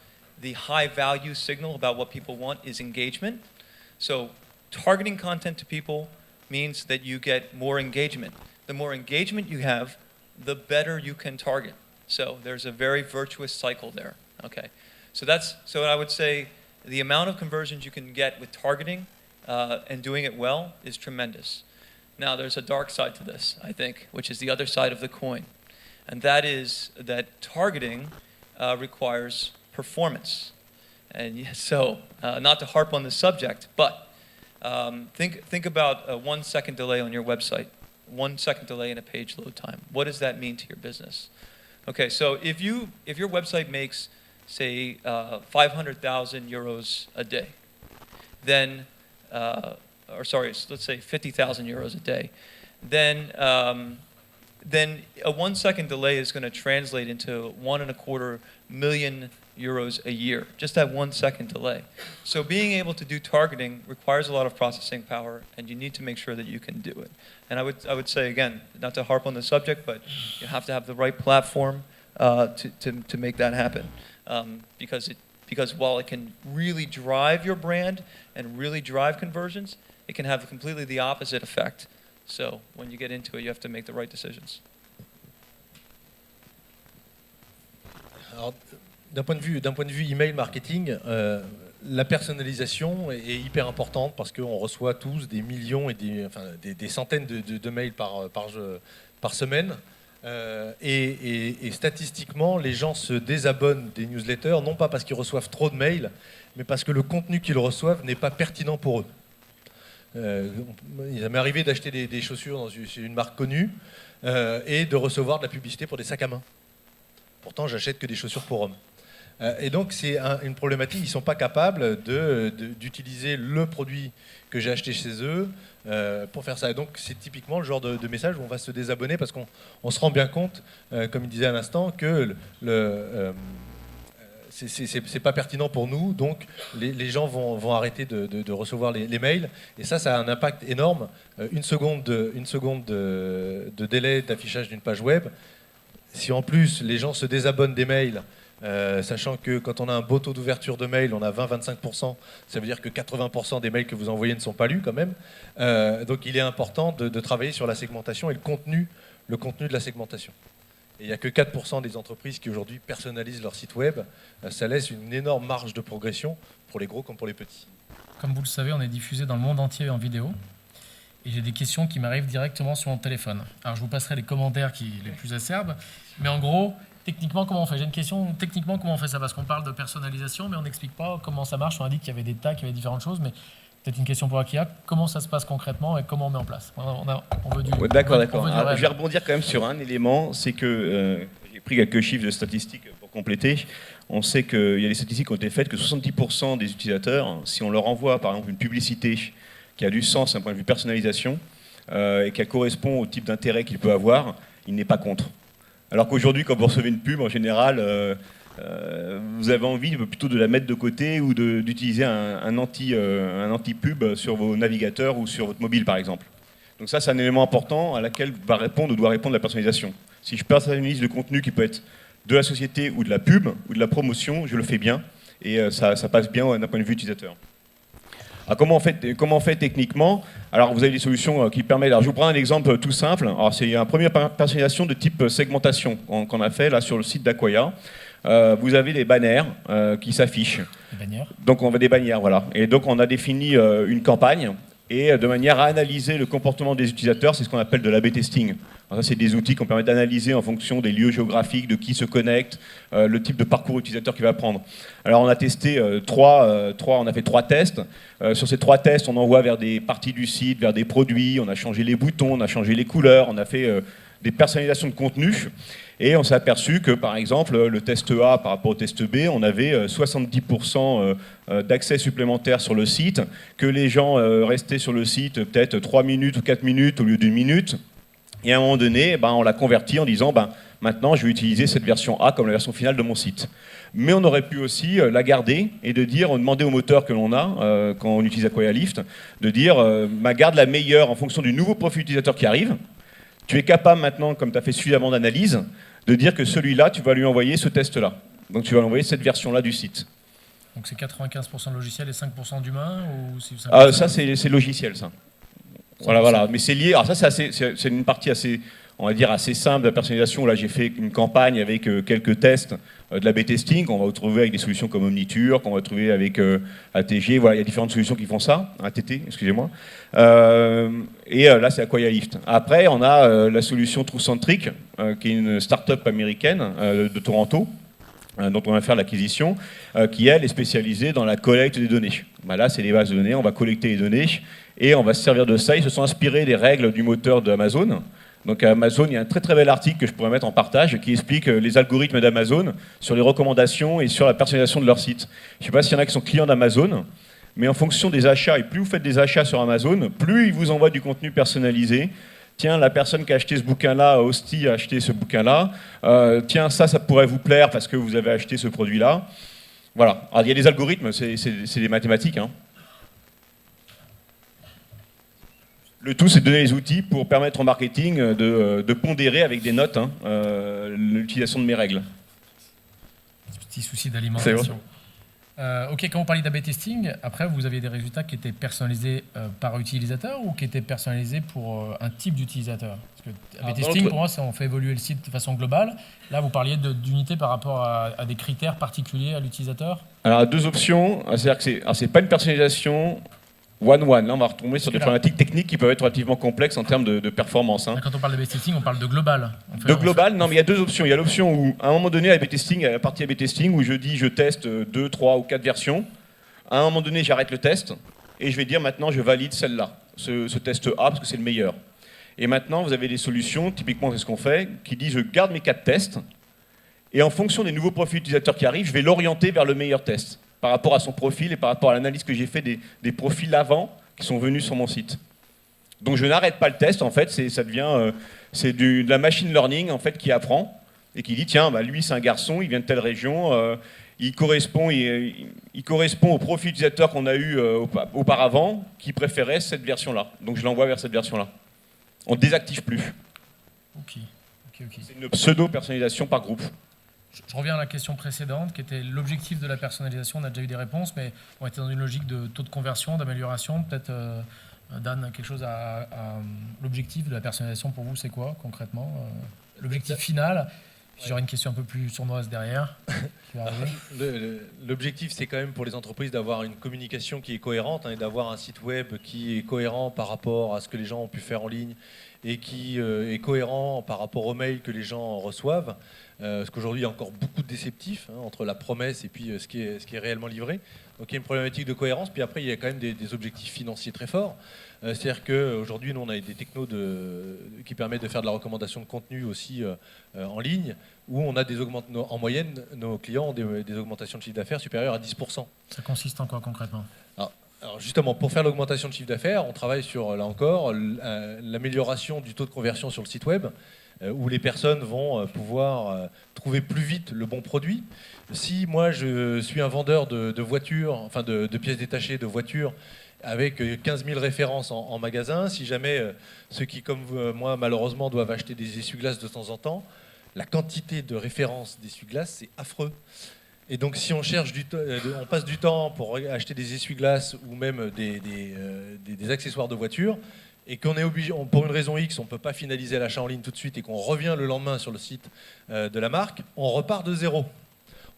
the high value signal about what people want is engagement. So targeting content to people means that you get more engagement. The more engagement you have, the better you can target. So there's a very virtuous cycle there. Okay, so I would say the amount of conversions you can get with targeting and doing it well is tremendous. Now there's a dark side to this, I think, which is the other side of the coin, and that is that targeting requires performance. And so, not to harp on the subject, but think about a 1 second delay on your website, 1 second delay in a page load time. What does that mean to your business? Okay, so if your website makes, say, 500,000 euros a day, then, let's say 50,000 euros a day, then a 1 second delay is going to translate into 1.25 million euros a year, just that 1 second delay. So being able to do targeting requires a lot of processing power, and you need to make sure that you can do it. And I would say, again, not to harp on the subject, but you have to have the right platform to make that happen. Because while it can really drive your brand and really drive conversions, it can have completely the opposite effect. So when you get into it, you have to make the right decisions. Alors, d'un point de vue email marketing, la personnalisation est hyper importante parce qu'on reçoit tous des millions et des centaines de mails par semaine. Et statistiquement, les gens se désabonnent des newsletters, non pas parce qu'ils reçoivent trop de mails, mais parce que le contenu qu'ils reçoivent n'est pas pertinent pour eux. Il m'est arrivé d'acheter des chaussures chez une marque connue et de recevoir de la publicité pour des sacs à main. Pourtant, j'achète que des chaussures pour hommes. Et donc, c'est une problématique. Ils ne sont pas capables d'utiliser le produit que j'ai acheté chez eux pour faire ça. Et donc, c'est typiquement le genre de message où on va se désabonner parce qu'on se rend bien compte, comme il disait à l'instant, que c'est pas pertinent pour nous. Donc, les gens vont arrêter de recevoir les mails. Et ça a un impact énorme. Une seconde de délai d'affichage d'une page web. Si en plus les gens se désabonnent des mails, sachant que quand on a un beau taux d'ouverture de mail, on a 20-25%, ça veut dire que 80% des mails que vous envoyez ne sont pas lus quand même. Donc il est important de travailler sur la segmentation et le contenu de la segmentation. Et il n'y a que 4% des entreprises qui aujourd'hui personnalisent leur site web. Ça laisse une énorme marge de progression pour les gros comme pour les petits. Comme vous le savez, on est diffusé dans le monde entier en vidéo. Et j'ai des questions qui m'arrivent directement sur mon téléphone. Alors je vous passerai les commentaires les plus acerbes. Mais en gros, techniquement, comment on fait ? J'ai une question, techniquement, comment on fait ça ? Parce qu'on parle de personnalisation, mais on n'explique pas comment ça marche. On a dit qu'il y avait des tags, qu'il y avait différentes choses, mais peut-être une question pour Akia. Comment ça se passe concrètement et comment on met en place ? On veut du... D'accord. Je vais rebondir quand même sur un élément, c'est que j'ai pris quelques chiffres de statistiques pour compléter. On sait qu'il y a des statistiques qui ont été faites que 70% des utilisateurs, si on leur envoie par exemple une publicité qui a du sens d'un point de vue personnalisation et qui correspond au type d'intérêt qu'il peut avoir, il n'est pas contre. Alors qu'aujourd'hui, quand vous recevez une pub, en général, vous avez envie plutôt de la mettre de côté ou d'utiliser un anti-pub sur vos navigateurs ou sur votre mobile, par exemple. Donc ça, c'est un élément important à laquelle doit répondre la personnalisation. Si je personnalise le contenu qui peut être de la société ou de la pub ou de la promotion, je le fais bien et ça passe bien d'un point de vue utilisateur. Alors comment on fait techniquement ? Alors vous avez des solutions qui permettent. Alors je vous prends un exemple tout simple. Alors c'est une première personnalisation de type segmentation qu'on a fait là sur le site d'Aquoia. Vous avez des bannières qui s'affichent. Des bannières. Donc on va des bannières, voilà. Et donc on a défini une campagne et de manière à analyser le comportement des utilisateurs, c'est ce qu'on appelle de l'A/B testing. Alors ça, c'est des outils qu'on permet d'analyser en fonction des lieux géographiques, de qui se connecte, le type de parcours utilisateur qu'il va prendre. Alors on a testé on a fait 3 tests. Sur ces 3 tests, on envoie vers des parties du site, vers des produits, on a changé les boutons, on a changé les couleurs, on a fait des personnalisations de contenu. Et on s'est aperçu que, par exemple, le test A par rapport au test B, on avait 70% d'accès supplémentaire sur le site, que les gens restaient sur le site peut-être 3 minutes ou 4 minutes au lieu d'1 minute. Et à un moment donné, on l'a converti en disant maintenant je vais utiliser cette version A comme la version finale de mon site. Mais on aurait pu aussi la garder et demander au moteur que l'on a quand on utilise Aquoia Lift, de dire garde la meilleure en fonction du nouveau profil utilisateur qui arrive. Tu es capable maintenant, comme tu as fait suffisamment d'analyse, de dire que celui-là, tu vas lui envoyer ce test-là. Donc tu vas lui envoyer cette version-là du site. Donc c'est 95% de logiciel et 5% d'humain ou ça, c'est logiciel, ça. Voilà. Mais c'est lié. Alors ça, c'est une partie assez, on va dire, assez simple de la personnalisation. Là, j'ai fait une campagne avec quelques tests de l'A/B testing qu'on va retrouver avec des solutions comme Omniture, qu'on va trouver avec ATG. Voilà, il y a différentes solutions qui font ça. ATT, excusez-moi. Là, c'est Acquia Lift. Après, on a la solution TrueCentric, qui est une start-up américaine de Toronto, dont on va faire l'acquisition, qui, elle, est spécialisée dans la collecte des données. Là, c'est les bases de données, on va collecter les données, et on va se servir de ça. Ils se sont inspirés des règles du moteur d'Amazon. Donc à Amazon, il y a un très très bel article que je pourrais mettre en partage qui explique les algorithmes d'Amazon sur les recommandations et sur la personnalisation de leur site. Je ne sais pas s'il y en a qui sont clients d'Amazon, mais en fonction des achats, et plus vous faites des achats sur Amazon, plus ils vous envoient du contenu personnalisé. Tiens, la personne qui a acheté ce bouquin-là, Hostie, a acheté ce bouquin-là. Tiens, ça pourrait vous plaire parce que vous avez acheté ce produit-là. Voilà. Alors, il y a des algorithmes, c'est des mathématiques. Hein. Le tout, c'est de donner les outils pour permettre au marketing de pondérer avec des notes l'utilisation de mes règles. Petit souci d'alimentation. Ok, quand vous parlez d'A/B testing, après vous aviez des résultats qui étaient personnalisés par utilisateur ou qui étaient personnalisés pour un type d'utilisateur? Parce que A/B testing, pour moi, on fait évoluer le site de façon globale. Là, vous parliez d'unité par rapport à des critères particuliers à l'utilisateur. Alors, deux options. C'est-à-dire que c'est pas une personnalisation one-one. Là, on va retomber sur des problématiques techniques qui peuvent être relativement complexes en termes de performance. Hein. Quand on parle d'A/B testing, on parle de global. Non, mais il y a deux options. Il y a l'option où, à un moment donné, A/B testing, il y a la partie A/B testing où je dis je teste 2, 3 ou 4 versions. À un moment donné, j'arrête le test et je vais dire maintenant je valide celle-là, ce test A, parce que c'est le meilleur. Et maintenant, vous avez des solutions, typiquement c'est ce qu'on fait, qui disent je garde mes 4 tests et en fonction des nouveaux profils utilisateurs qui arrivent, je vais l'orienter vers le meilleur test par rapport à son profil et par rapport à l'analyse que j'ai fait des profils avant qui sont venus sur mon site. Donc je n'arrête pas le test, en fait, ça devient de la machine learning en fait qui apprend et qui dit tiens, lui c'est un garçon, il vient de telle région, il correspond au profil utilisateur qu'on a eu auparavant, qui préférait cette version-là. Donc je l'envoie vers cette version-là. On ne désactive plus. Ok. C'est une pseudo-personnalisation par groupe. Je reviens à la question précédente, qui était l'objectif de la personnalisation. On a déjà eu des réponses, mais on était dans une logique de taux de conversion, d'amélioration. Peut-être, Dan, quelque chose à l'objectif de la personnalisation pour vous, c'est quoi concrètement? L'objectif final. J'aurai une question un peu plus sournoise derrière. L'objectif, c'est quand même pour les entreprises d'avoir une communication qui est cohérente et d'avoir un site web qui est cohérent par rapport à ce que les gens ont pu faire en ligne et qui est cohérent par rapport aux mails que les gens reçoivent. Parce qu'aujourd'hui, il y a encore beaucoup de déceptifs entre la promesse et puis ce qui est réellement livré. Donc il y a une problématique de cohérence. Puis après, il y a quand même des objectifs financiers très forts. C'est-à-dire qu'aujourd'hui, nous, on a des technos qui permettent de faire de la recommandation de contenu aussi en ligne, où on a en moyenne, nos clients ont des augmentations de chiffre d'affaires supérieures à 10%. Ça consiste en quoi concrètement? Alors justement, pour faire l'augmentation de chiffre d'affaires, on travaille sur, là encore, l'amélioration du taux de conversion sur le site web, où les personnes vont pouvoir trouver plus vite le bon produit. Si moi, je suis un vendeur de voitures, enfin de pièces détachées de voitures, avec 15 000 références en magasin, si jamais ceux qui, comme moi, malheureusement, doivent acheter des essuie-glaces de temps en temps, la quantité de références d'essuie-glaces, c'est affreux. Et donc, si on on passe du temps pour acheter des essuie-glaces ou même des accessoires de voiture, et qu'on est obligé, pour une raison X, on ne peut pas finaliser l'achat en ligne tout de suite et qu'on revient le lendemain sur le site de la marque, on repart de zéro.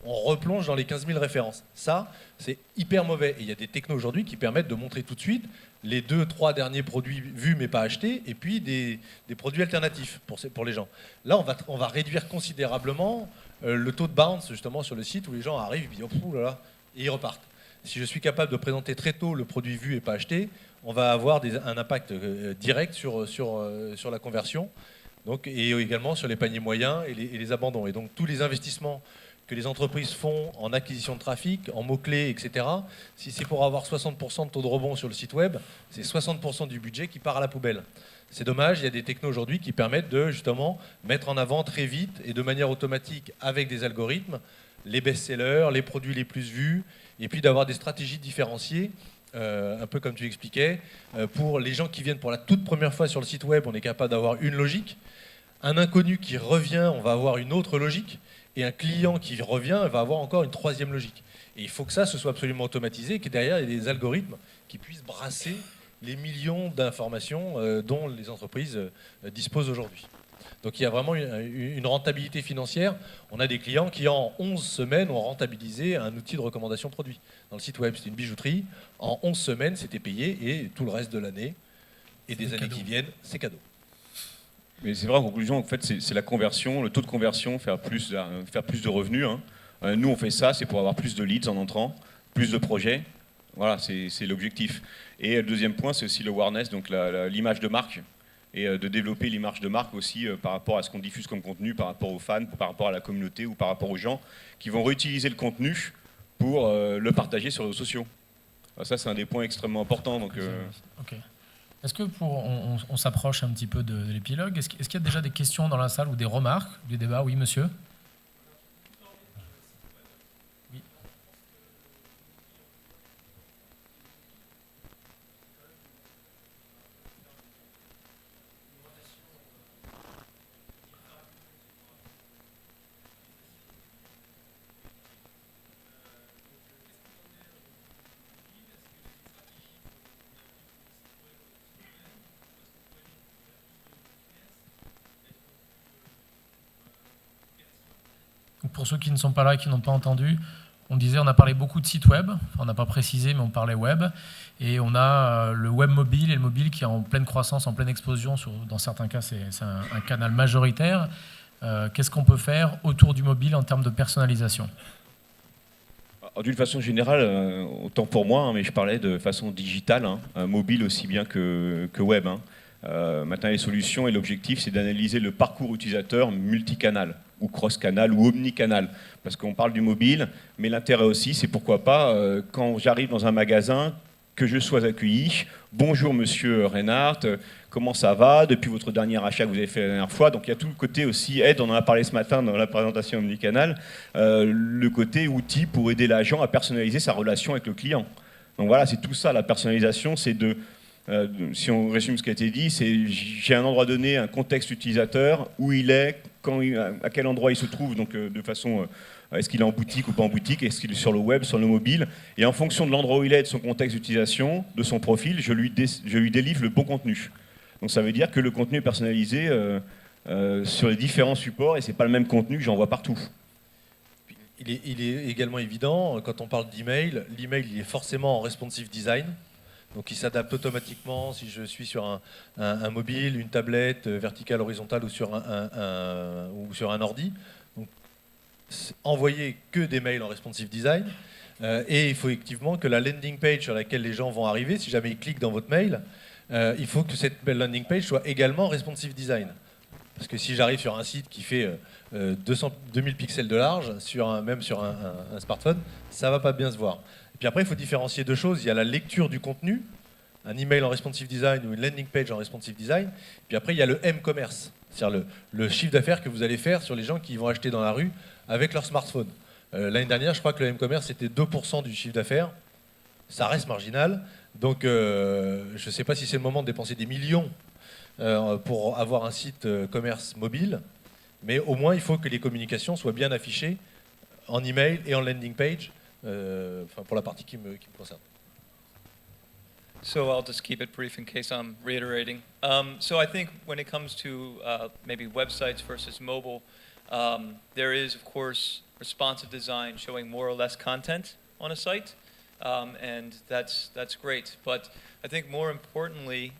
On replonge dans les 15 000 références. Ça, c'est hyper mauvais. Et il y a des technos aujourd'hui qui permettent de montrer tout de suite les 2-3 derniers produits vus mais pas achetés, et puis des produits alternatifs pour les gens. Là, on va réduire considérablement le taux de bounce justement sur le site où les gens arrivent et disent oh là là, et ils repartent. Si je suis capable de présenter très tôt le produit vu et pas acheté, on va avoir un impact direct sur la conversion, donc, et également sur les paniers moyens et les abandons. Et donc tous les investissements que les entreprises font en acquisition de trafic, en mots-clés, etc., si c'est pour avoir 60% de taux de rebond sur le site web, c'est 60% du budget qui part à la poubelle. C'est dommage, il y a des technos aujourd'hui qui permettent de justement mettre en avant très vite et de manière automatique avec des algorithmes les best-sellers, les produits les plus vus, et puis d'avoir des stratégies différenciées, un peu comme tu expliquais. Pour les gens qui viennent pour la toute première fois sur le site web, on est capable d'avoir une logique. Un inconnu qui revient, on va avoir une autre logique, et un client qui revient, va avoir encore une troisième logique. Et il faut que ça, ce soit absolument automatisé, que derrière, il y ait des algorithmes qui puissent brasser les millions d'informations dont les entreprises disposent aujourd'hui. Donc il y a vraiment une rentabilité financière. On a des clients qui, en 11 semaines, ont rentabilisé un outil de recommandation produit. Dans le site web, c'était une bijouterie. En 11 semaines, c'était payé, et tout le reste de l'année et des années qui viennent, c'est cadeau. Mais c'est vrai, en conclusion, en fait, c'est la conversion, le taux de conversion, faire plus de revenus. Hein. Nous, on fait ça, c'est pour avoir plus de leads en entrant, plus de projets. Voilà, c'est l'objectif. Et le deuxième point, c'est aussi le awareness, donc l'image de marque. Et de développer l'image de marque aussi par rapport à ce qu'on diffuse comme contenu, par rapport aux fans, par rapport à la communauté ou par rapport aux gens qui vont réutiliser le contenu pour le partager sur les réseaux sociaux. Alors ça, c'est un des points extrêmement importants. Donc, Ok. Est-ce que on s'approche un petit peu de l'épilogue, est-ce qu'il y a déjà des questions dans la salle ou des remarques, du débat? Oui, monsieur. Oui. Pour ceux qui ne sont pas là, qui n'ont pas entendu, on disait, on a parlé beaucoup de sites web, enfin, on n'a pas précisé, mais on parlait web, et on a le web mobile et le mobile qui est en pleine croissance, en pleine explosion, dans certains cas c'est un canal majoritaire. Qu'est-ce qu'on peut faire autour du mobile en termes de personnalisation? d'une façon générale, autant pour moi, hein, mais je parlais de façon digitale, hein, mobile aussi bien que web. Hein. Maintenant, les solutions et l'objectif, c'est d'analyser le parcours utilisateur multicanal, ou cross-canal, ou omnicanal. Parce qu'on parle du mobile, mais l'intérêt aussi, c'est pourquoi pas, quand j'arrive dans un magasin, que je sois accueilli. Bonjour monsieur Reinhardt, comment ça va depuis votre dernier achat que vous avez fait la dernière fois? Donc il y a tout le côté aussi aide, on en a parlé ce matin dans la présentation omnicanal, le côté outil pour aider l'agent à personnaliser sa relation avec le client. Donc voilà, c'est tout ça, la personnalisation, c'est si on résume ce qui a été dit, c'est j'ai un endroit donné, un contexte utilisateur, où il est, à quel endroit il se trouve, donc de façon, est-ce qu'il est en boutique ou pas en boutique, est-ce qu'il est sur le web, sur le mobile, et en fonction de l'endroit où il est, de son contexte d'utilisation, de son profil, je lui délivre le bon contenu. Donc ça veut dire que le contenu est personnalisé sur les différents supports, et c'est pas le même contenu que j'envoie partout. Il est également évident, quand on parle d'email, l'email il est forcément en responsive design. Donc il s'adapte automatiquement si je suis sur un mobile, une tablette verticale, horizontale ou sur un ordi. Donc envoyer que des mails en responsive design. Et il faut effectivement que la landing page sur laquelle les gens vont arriver, si jamais ils cliquent dans votre mail, il faut que cette landing page soit également responsive design. Parce que si j'arrive sur un site qui fait 2000 pixels de large, même sur un smartphone, ça ne va pas bien se voir. Et puis après, il faut différencier deux choses. Il y a la lecture du contenu, un email en responsive design ou une landing page en responsive design. Puis après, il y a le M-commerce, c'est-à-dire le chiffre d'affaires que vous allez faire sur les gens qui vont acheter dans la rue avec leur smartphone. L'année dernière, je crois que le M-commerce, c'était 2% du chiffre d'affaires. Ça reste marginal. Donc, je ne sais pas si c'est le moment de dépenser des millions pour avoir un site commerce mobile. Mais au moins, il faut que les communications soient bien affichées en email et en landing page, pour la partie qui me concerne. So I'll just keep it brief in case I'm reiterating. So I think when it comes to maybe websites versus mobile, there is, of course, responsive design showing more or less content on a site, and that's great. But I think more importantly,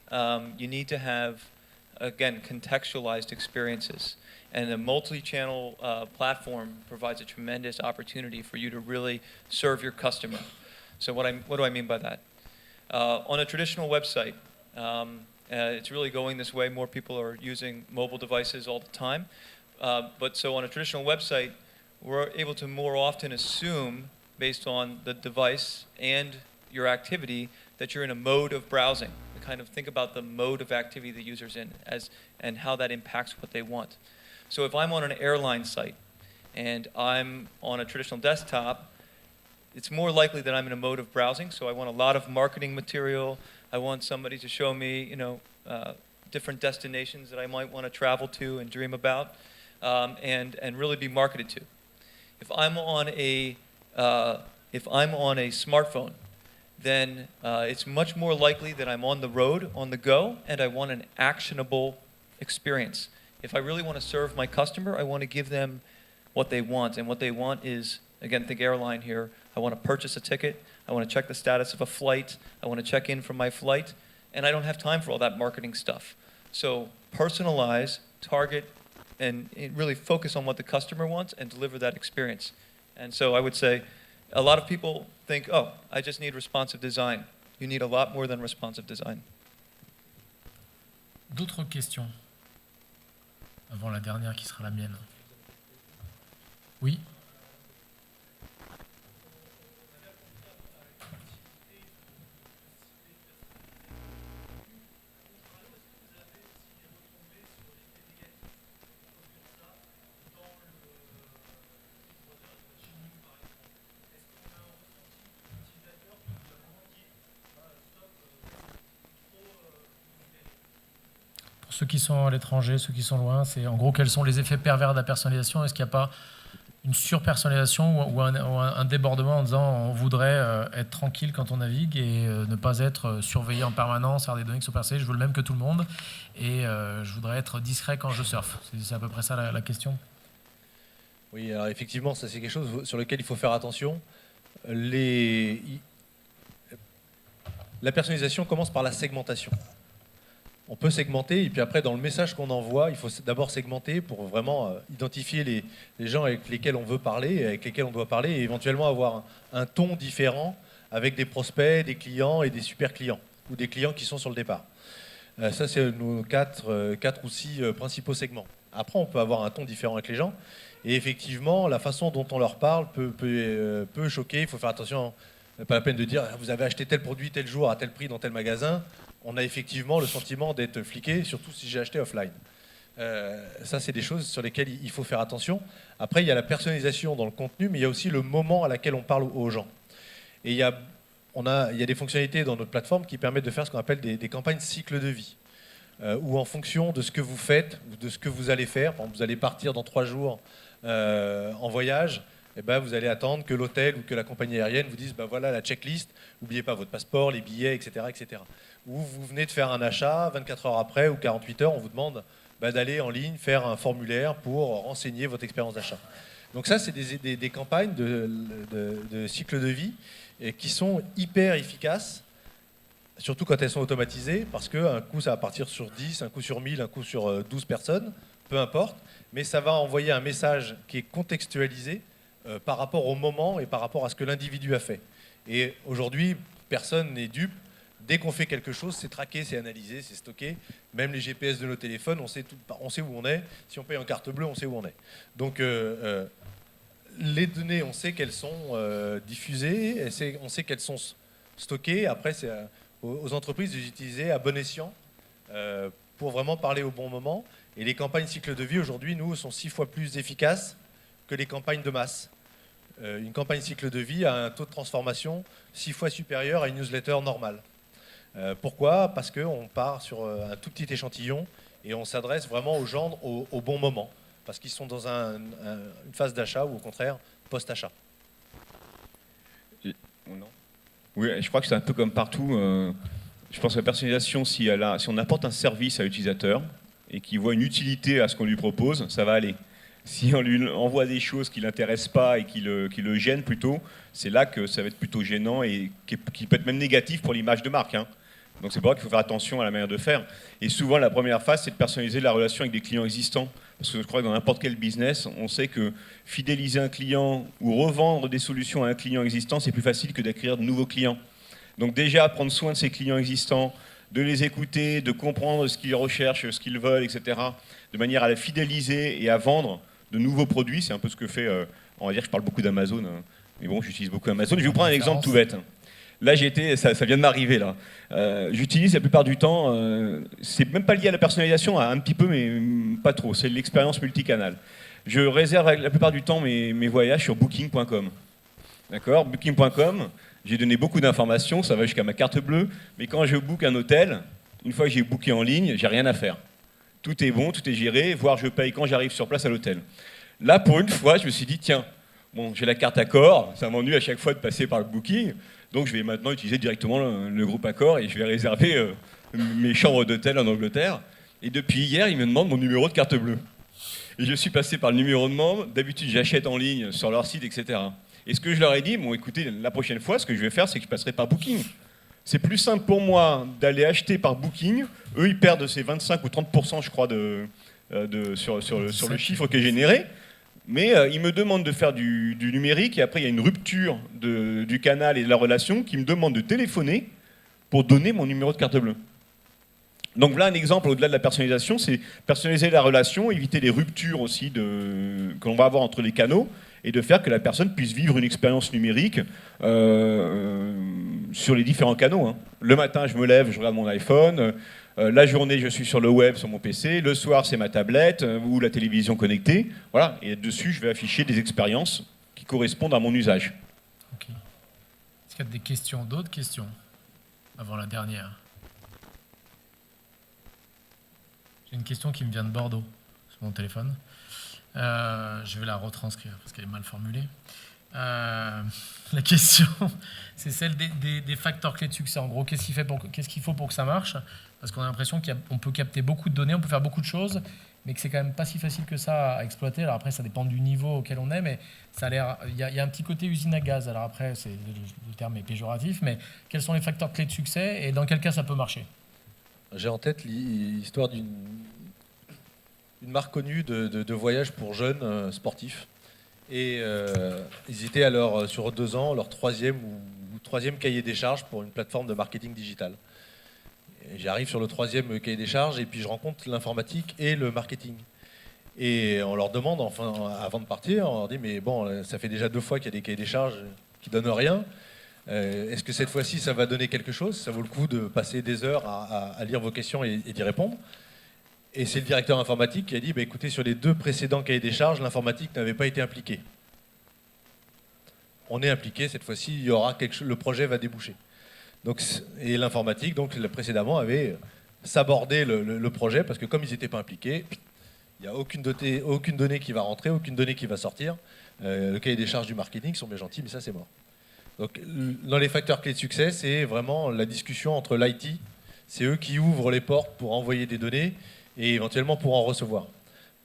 you need to have, again, contextualized experiences. And a multi-channel platform provides a tremendous opportunity for you to really serve your customer. So what do I mean by that? On a traditional website, it's really going this way. More people are using mobile devices all the time. But so on a traditional website, we're able to more often assume, based on the device and your activity, that you're in a mode of browsing. Kind of think about the mode of activity the user's in and how that impacts what they want. So if I'm on an airline site and I'm on a traditional desktop, it's more likely that I'm in a mode of browsing. So I want a lot of marketing material. I want somebody to show me, different destinations that I might want to travel to and dream about, and really be marketed to. If I'm on a smartphone, then it's much more likely that I'm on the road, on the go, and I want an actionable experience. If I really want to serve my customer, I want to give them what they want, and what they want is, again, think airline here, I want to purchase a ticket, I want to check the status of a flight, I want to check in from my flight, and I don't have time for all that marketing stuff. So personalize, target, and really focus on what the customer wants and deliver that experience. And so I would say, a lot of people think, oh, I just need responsive design. You need a lot more than responsive design. D'autres questions avant la dernière qui sera la mienne. Oui. Ceux qui sont à l'étranger, ceux qui sont loin, c'est en gros quels sont les effets pervers de la personnalisation. Est-ce qu'il n'y a pas une surpersonnalisation ou un débordement en disant on voudrait être tranquille quand on navigue et ne pas être surveillé en permanence, avoir des données qui sont personnalisées, je veux le même que tout le monde et je voudrais être discret quand je surfe. C'est à peu près ça la question. Oui, alors effectivement, ça c'est quelque chose sur lequel il faut faire attention. La personnalisation commence par la segmentation. On peut segmenter et puis après dans le message qu'on envoie, il faut d'abord segmenter pour vraiment identifier les gens avec lesquels on veut parler et avec lesquels on doit parler et éventuellement avoir un ton différent avec des prospects, des clients et des super clients ou des clients qui sont sur le départ. Ça c'est nos 4 ou 6 principaux segments. Après on peut avoir un ton différent avec les gens et effectivement la façon dont on leur parle peut choquer, il faut faire attention, pas la peine de dire vous avez acheté tel produit tel jour à tel prix dans tel magasin. On a effectivement le sentiment d'être fliqué, surtout si j'ai acheté offline. Ça, c'est des choses sur lesquelles il faut faire attention. Après, il y a la personnalisation dans le contenu, mais il y a aussi le moment à laquelle on parle aux gens. Et il y a des fonctionnalités dans notre plateforme qui permettent de faire ce qu'on appelle des campagnes cycle de vie, où en fonction de ce que vous faites, ou de ce que vous allez faire, par exemple, vous allez partir dans 3 jours en voyage, eh ben, vous allez attendre que l'hôtel ou que la compagnie aérienne vous dise ben voilà la checklist, n'oubliez pas votre passeport, les billets, etc., etc. Ou vous venez de faire un achat, 24 heures après ou 48 heures, on vous demande d'aller en ligne faire un formulaire pour renseigner votre expérience d'achat. Donc ça, c'est des campagnes de cycle de vie qui sont hyper efficaces, surtout quand elles sont automatisées, parce qu'un coup, ça va partir sur 10, un coup sur 1000, un coup sur 12 personnes, peu importe, mais ça va envoyer un message qui est contextualisé par rapport au moment et par rapport à ce que l'individu a fait. Et aujourd'hui, personne n'est dupe. Dès qu'on fait quelque chose, c'est traqué, c'est analysé, c'est stocké. Même les GPS de nos téléphones, on sait où on est. Si on paye en carte bleue, on sait où on est. Donc, les données, on sait qu'elles sont diffusées, on sait qu'elles sont stockées. Après, c'est aux entreprises de les utiliser à bon escient pour vraiment parler au bon moment. Et les campagnes cycle de vie, aujourd'hui, nous, sont 6 fois plus efficaces que les campagnes de masse. Une campagne cycle de vie a un taux de transformation 6 fois supérieur à une newsletter normale. Pourquoi ? Parce qu'on part sur un tout petit échantillon et on s'adresse vraiment aux gens au bon moment, parce qu'ils sont dans une phase d'achat ou au contraire post-achat. Oui, je crois que c'est un peu comme partout. Je pense que la personnalisation, si on apporte un service à l'utilisateur et qu'il voit une utilité à ce qu'on lui propose, ça va aller. Si on lui envoie des choses qui ne l'intéressent pas et qui le gênent plutôt, c'est là que ça va être plutôt gênant et qui peut être même négatif pour l'image de marque. Hein. Donc c'est pour ça qu'il faut faire attention à la manière de faire. Et souvent, la première phase, c'est de personnaliser la relation avec des clients existants. Parce que je crois que dans n'importe quel business, on sait que fidéliser un client ou revendre des solutions à un client existant, c'est plus facile que d'acquérir de nouveaux clients. Donc déjà, prendre soin de ces clients existants, de les écouter, de comprendre ce qu'ils recherchent, ce qu'ils veulent, etc., de manière à les fidéliser et à vendre de nouveaux produits. C'est un peu ce que fait, on va dire que je parle beaucoup d'Amazon, hein, mais bon, j'utilise beaucoup Amazon. Je vais vous prendre un exemple tout bête. Là, ça vient de m'arriver, là. J'utilise la plupart du temps, c'est même pas lié à la personnalisation, un petit peu, mais pas trop. C'est l'expérience multicanal. Je réserve la plupart du temps mes voyages sur Booking.com. D'accord ? Booking.com, j'ai donné beaucoup d'informations, ça va jusqu'à ma carte bleue, mais quand je book un hôtel, Une fois que j'ai booké en ligne, j'ai rien à faire. Tout est bon, tout est géré, voire je paye quand j'arrive sur place à l'hôtel. Là, pour une fois, je me suis dit, tiens, bon, j'ai la carte Accor, ça m'ennuie à chaque fois de passer par le booking, donc je vais maintenant utiliser directement le groupe Accor et je vais réserver mes chambres d'hôtel en Angleterre. Et depuis hier, ils me demandent mon numéro de carte bleue. Et je suis passé par le numéro de membre, d'habitude j'achète en ligne sur leur site, etc. Et ce que je leur ai dit, bon écoutez, la prochaine fois, ce que je vais faire, c'est que je passerai par Booking. C'est plus simple pour moi d'aller acheter par Booking. Eux, ils perdent ces 25 ou 30%, je crois, sur le chiffre qui est généré. Mais ils me demandent de faire du numérique et après, il y a une rupture du canal et de la relation qui me demande de téléphoner pour donner mon numéro de carte bleue. Donc là, un exemple au-delà de la personnalisation, c'est personnaliser la relation, éviter les ruptures aussi que l'on va avoir entre les canaux et de faire que la personne puisse vivre une expérience numérique sur les différents canaux. Hein. Le matin, je me lève, je regarde mon iPhone. La journée, je suis sur le web, sur mon PC. Le soir, c'est ma tablette ou la télévision connectée. Voilà. Et dessus, je vais afficher des expériences qui correspondent à mon usage. Ok. Est-ce qu'il y a des questions, d'autres questions avant la dernière? J'ai une question qui me vient de Bordeaux sur mon téléphone. Je vais la retranscrire parce qu'elle est mal formulée. La question, c'est celle des facteurs clés de succès. En gros, qu'est-ce qu'il faut pour que ça marche? Parce qu'on a l'impression qu'on peut capter beaucoup de données, on peut faire beaucoup de choses, mais que c'est quand même pas si facile que ça à exploiter. Alors après, ça dépend du niveau auquel on est, mais ça a l'air. Il y a un petit côté usine à gaz. Alors après, le terme est péjoratif, mais quels sont les facteurs clés de succès et dans quel cas ça peut marcher? J'ai en tête l'histoire d'une marque connue de voyage pour jeunes sportifs. Et ils étaient alors sur 2 ans, leur troisième cahier des charges pour une plateforme de marketing digital. Et j'arrive sur le 3e cahier des charges et puis je rencontre l'informatique et le marketing. Et on leur demande, enfin, avant de partir, on leur dit mais bon, ça fait déjà 2 fois qu'il y a des cahiers des charges qui donnent rien. Est-ce que cette fois-ci ça va donner quelque chose? Ça vaut le coup de passer des heures à lire vos questions et d'y répondre? Et c'est le directeur informatique qui a dit bah, écoutez, sur les 2 précédents cahiers des charges, l'informatique n'avait pas été impliquée. On est impliqué, cette fois-ci, il y aura le projet va déboucher. Donc, et l'informatique, donc précédemment, avait sabordé le projet parce que comme ils n'étaient pas impliqués, il n'y a aucune donnée qui va rentrer, aucune donnée qui va sortir. Le cahier des charges du marketing sont bien gentils, mais ça c'est mort. Donc, dans les facteurs clés de succès, c'est vraiment la discussion entre l'IT, c'est eux qui ouvrent les portes pour envoyer des données et éventuellement pour en recevoir.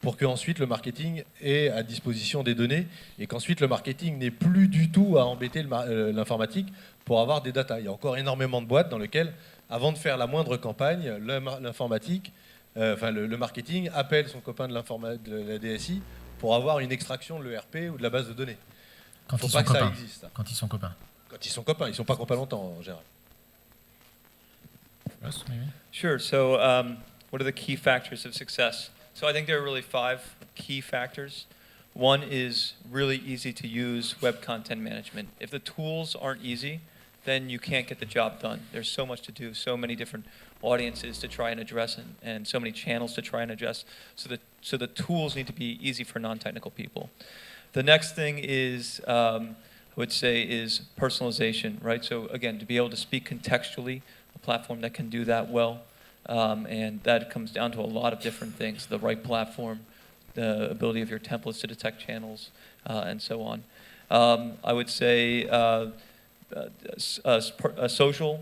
Pour qu'ensuite le marketing ait à disposition des données et qu'ensuite le marketing n'ait plus du tout à embêter l'informatique pour avoir des datas. Il y a encore énormément de boîtes dans lesquelles, avant de faire la moindre campagne, l'informatique, le marketing appelle son copain de la DSI pour avoir une extraction de l'ERP ou de la base de données. Quand Il ne faut ils pas sont que ça copains. existe. Quand ils sont copains. Quand ils sont copains, ils ne sont pas copains longtemps en général. Yes, maybe. Sure. So, what are the key factors of success? So, I think there are really 5 key factors. One is really easy to use web content management. If the tools aren't easy, then you can't get the job done. There's so much to do, so many different audiences to try and address, and so many channels to try and address. So the tools need to be easy for non-technical people. The next thing is, I would say, is personalization, right? So again, to be able to speak contextually, a platform that can do that well, and that comes down to a lot of different things: the right platform, the ability of your templates to detect channels, and so on. I would say social,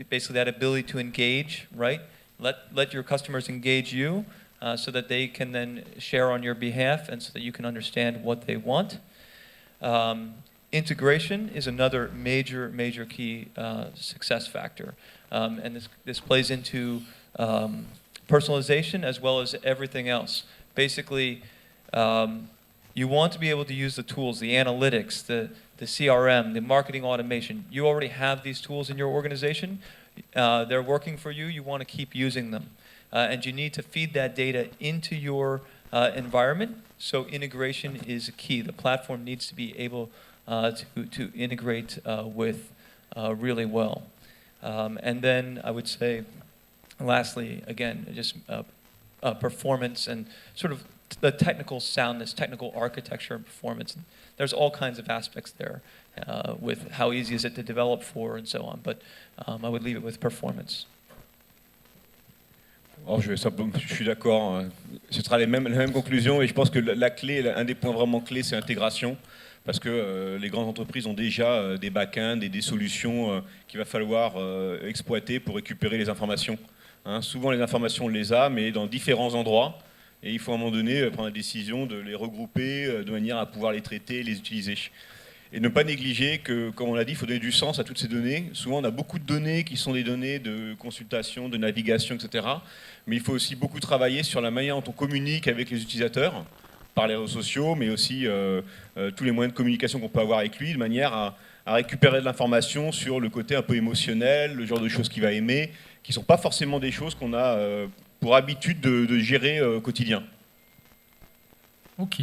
basically that ability to engage, right? Let your customers engage you so that they can then share on your behalf and so that you can understand what they want. Integration is another major key success factor. And this plays into personalization as well as everything else. Basically, you want to be able to use the tools, the analytics, the CRM, the marketing automation. You already have these tools in your organization. They're working for you. You want to keep using them. And you need to feed that data into your environment. So integration is key. The platform needs to be able to integrate with really well. And then I would say, lastly, again, just performance and sort of the technical soundness, technical architecture and performance. There's all kinds of aspects there with how easy is it to develop for and so on. But I would leave it with performance. Je suis d'accord. Ce sera la même conclusion et je pense que la clé, un des points vraiment clés, c'est l'intégration. Parce que les grandes entreprises ont déjà des back-ends et des solutions qu'il va falloir exploiter pour récupérer les informations. Souvent, les informations, on les a, mais dans différents endroits. Et il faut à un moment donné prendre la décision de les regrouper de manière à pouvoir les traiter et les utiliser. Et ne pas négliger que, comme on l'a dit, il faut donner du sens à toutes ces données. Souvent, on a beaucoup de données qui sont des données de consultation, de navigation, etc. Mais il faut aussi beaucoup travailler sur la manière dont on communique avec les utilisateurs, par les réseaux sociaux, mais aussi tous les moyens de communication qu'on peut avoir avec lui, de manière à récupérer de l'information sur le côté un peu émotionnel, le genre de choses qu'il va aimer, qui ne sont pas forcément des choses qu'on a pour habitude de gérer au quotidien. Ok.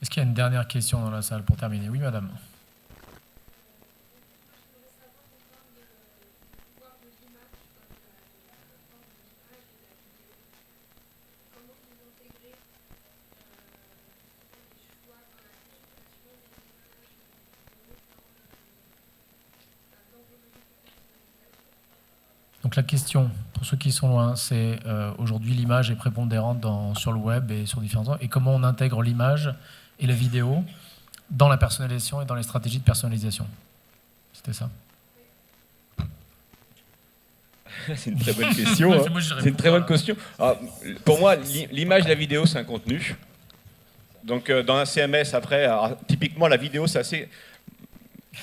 Est-ce qu'il y a une dernière question dans la salle pour terminer? Oui, madame. Donc la question, pour ceux qui sont loin, c'est aujourd'hui l'image est prépondérante sur le web et sur différents endroits, et comment on intègre l'image et la vidéo dans la personnalisation et dans les stratégies de personnalisation. C'était ça. C'est une très bonne question. C'est une très bonne question. Alors, pour moi, l'image et la vidéo, c'est un contenu. Donc dans un CMS, après, typiquement la vidéo, c'est assez...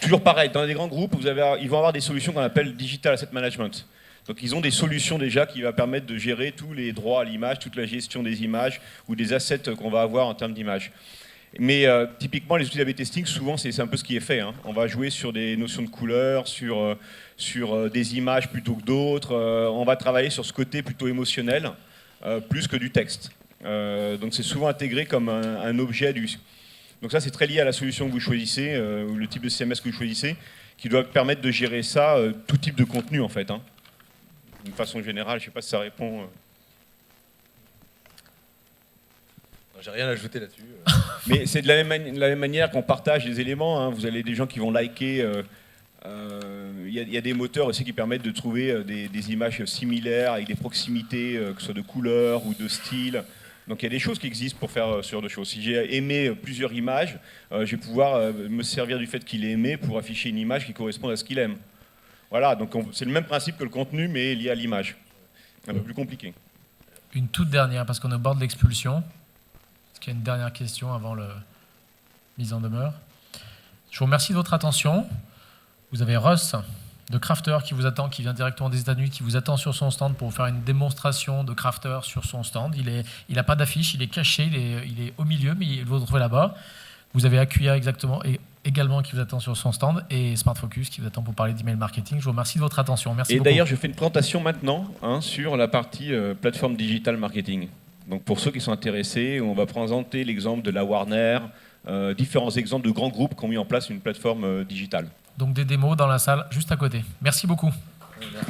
Toujours pareil, dans des grands groupes, ils vont avoir des solutions qu'on appelle Digital Asset Management. Donc ils ont des solutions déjà qui vont permettre de gérer tous les droits à l'image, toute la gestion des images ou des assets qu'on va avoir en termes d'image. Mais typiquement, les outils d'A/B testing, souvent, c'est un peu ce qui est fait. On va jouer sur des notions de couleur, sur des images plutôt que d'autres. On va travailler sur ce côté plutôt émotionnel, plus que du texte. Donc c'est souvent intégré comme un objet du... Donc ça, c'est très lié à la solution que vous choisissez, ou le type de CMS que vous choisissez, qui doit permettre de gérer ça, tout type de contenu, en fait. D'une façon générale, je ne sais pas si ça répond... J'ai rien à ajouter là-dessus. Mais c'est de la même manière qu'on partage les éléments. Vous avez des gens qui vont liker. Il y a des moteurs aussi qui permettent de trouver des images similaires avec des proximités, que ce soit de couleur ou de style. Donc il y a des choses qui existent pour faire ce genre de choses. Si j'ai aimé plusieurs images, je vais pouvoir me servir du fait qu'il ait aimé pour afficher une image qui corresponde à ce qu'il aime. Voilà, donc c'est le même principe que le contenu, mais lié à l'image. Un peu plus compliqué. Une toute dernière, parce qu'on est au bord de l'expulsion. Est-ce qu'il y a une dernière question avant la mise en demeure? Je vous remercie de votre attention. Vous avez Russ de Crafter qui vous attend, qui vient directement des États-Unis, qui vous attend sur son stand pour vous faire une démonstration de Crafter sur son stand. Il n'a pas d'affiche, il est caché, il est au milieu, mais vous le retrouvez là-bas. Vous avez Acquia également qui vous attend sur son stand et Smart Focus qui vous attend pour parler d'email marketing. Je vous remercie de votre attention. Merci beaucoup. Et d'ailleurs, je fais une présentation maintenant sur la partie plateforme digital marketing. Donc pour ceux qui sont intéressés, on va présenter l'exemple de la Warner, différents exemples de grands groupes qui ont mis en place une plateforme digitale. Donc des démos dans la salle juste à côté. Merci beaucoup. Merci.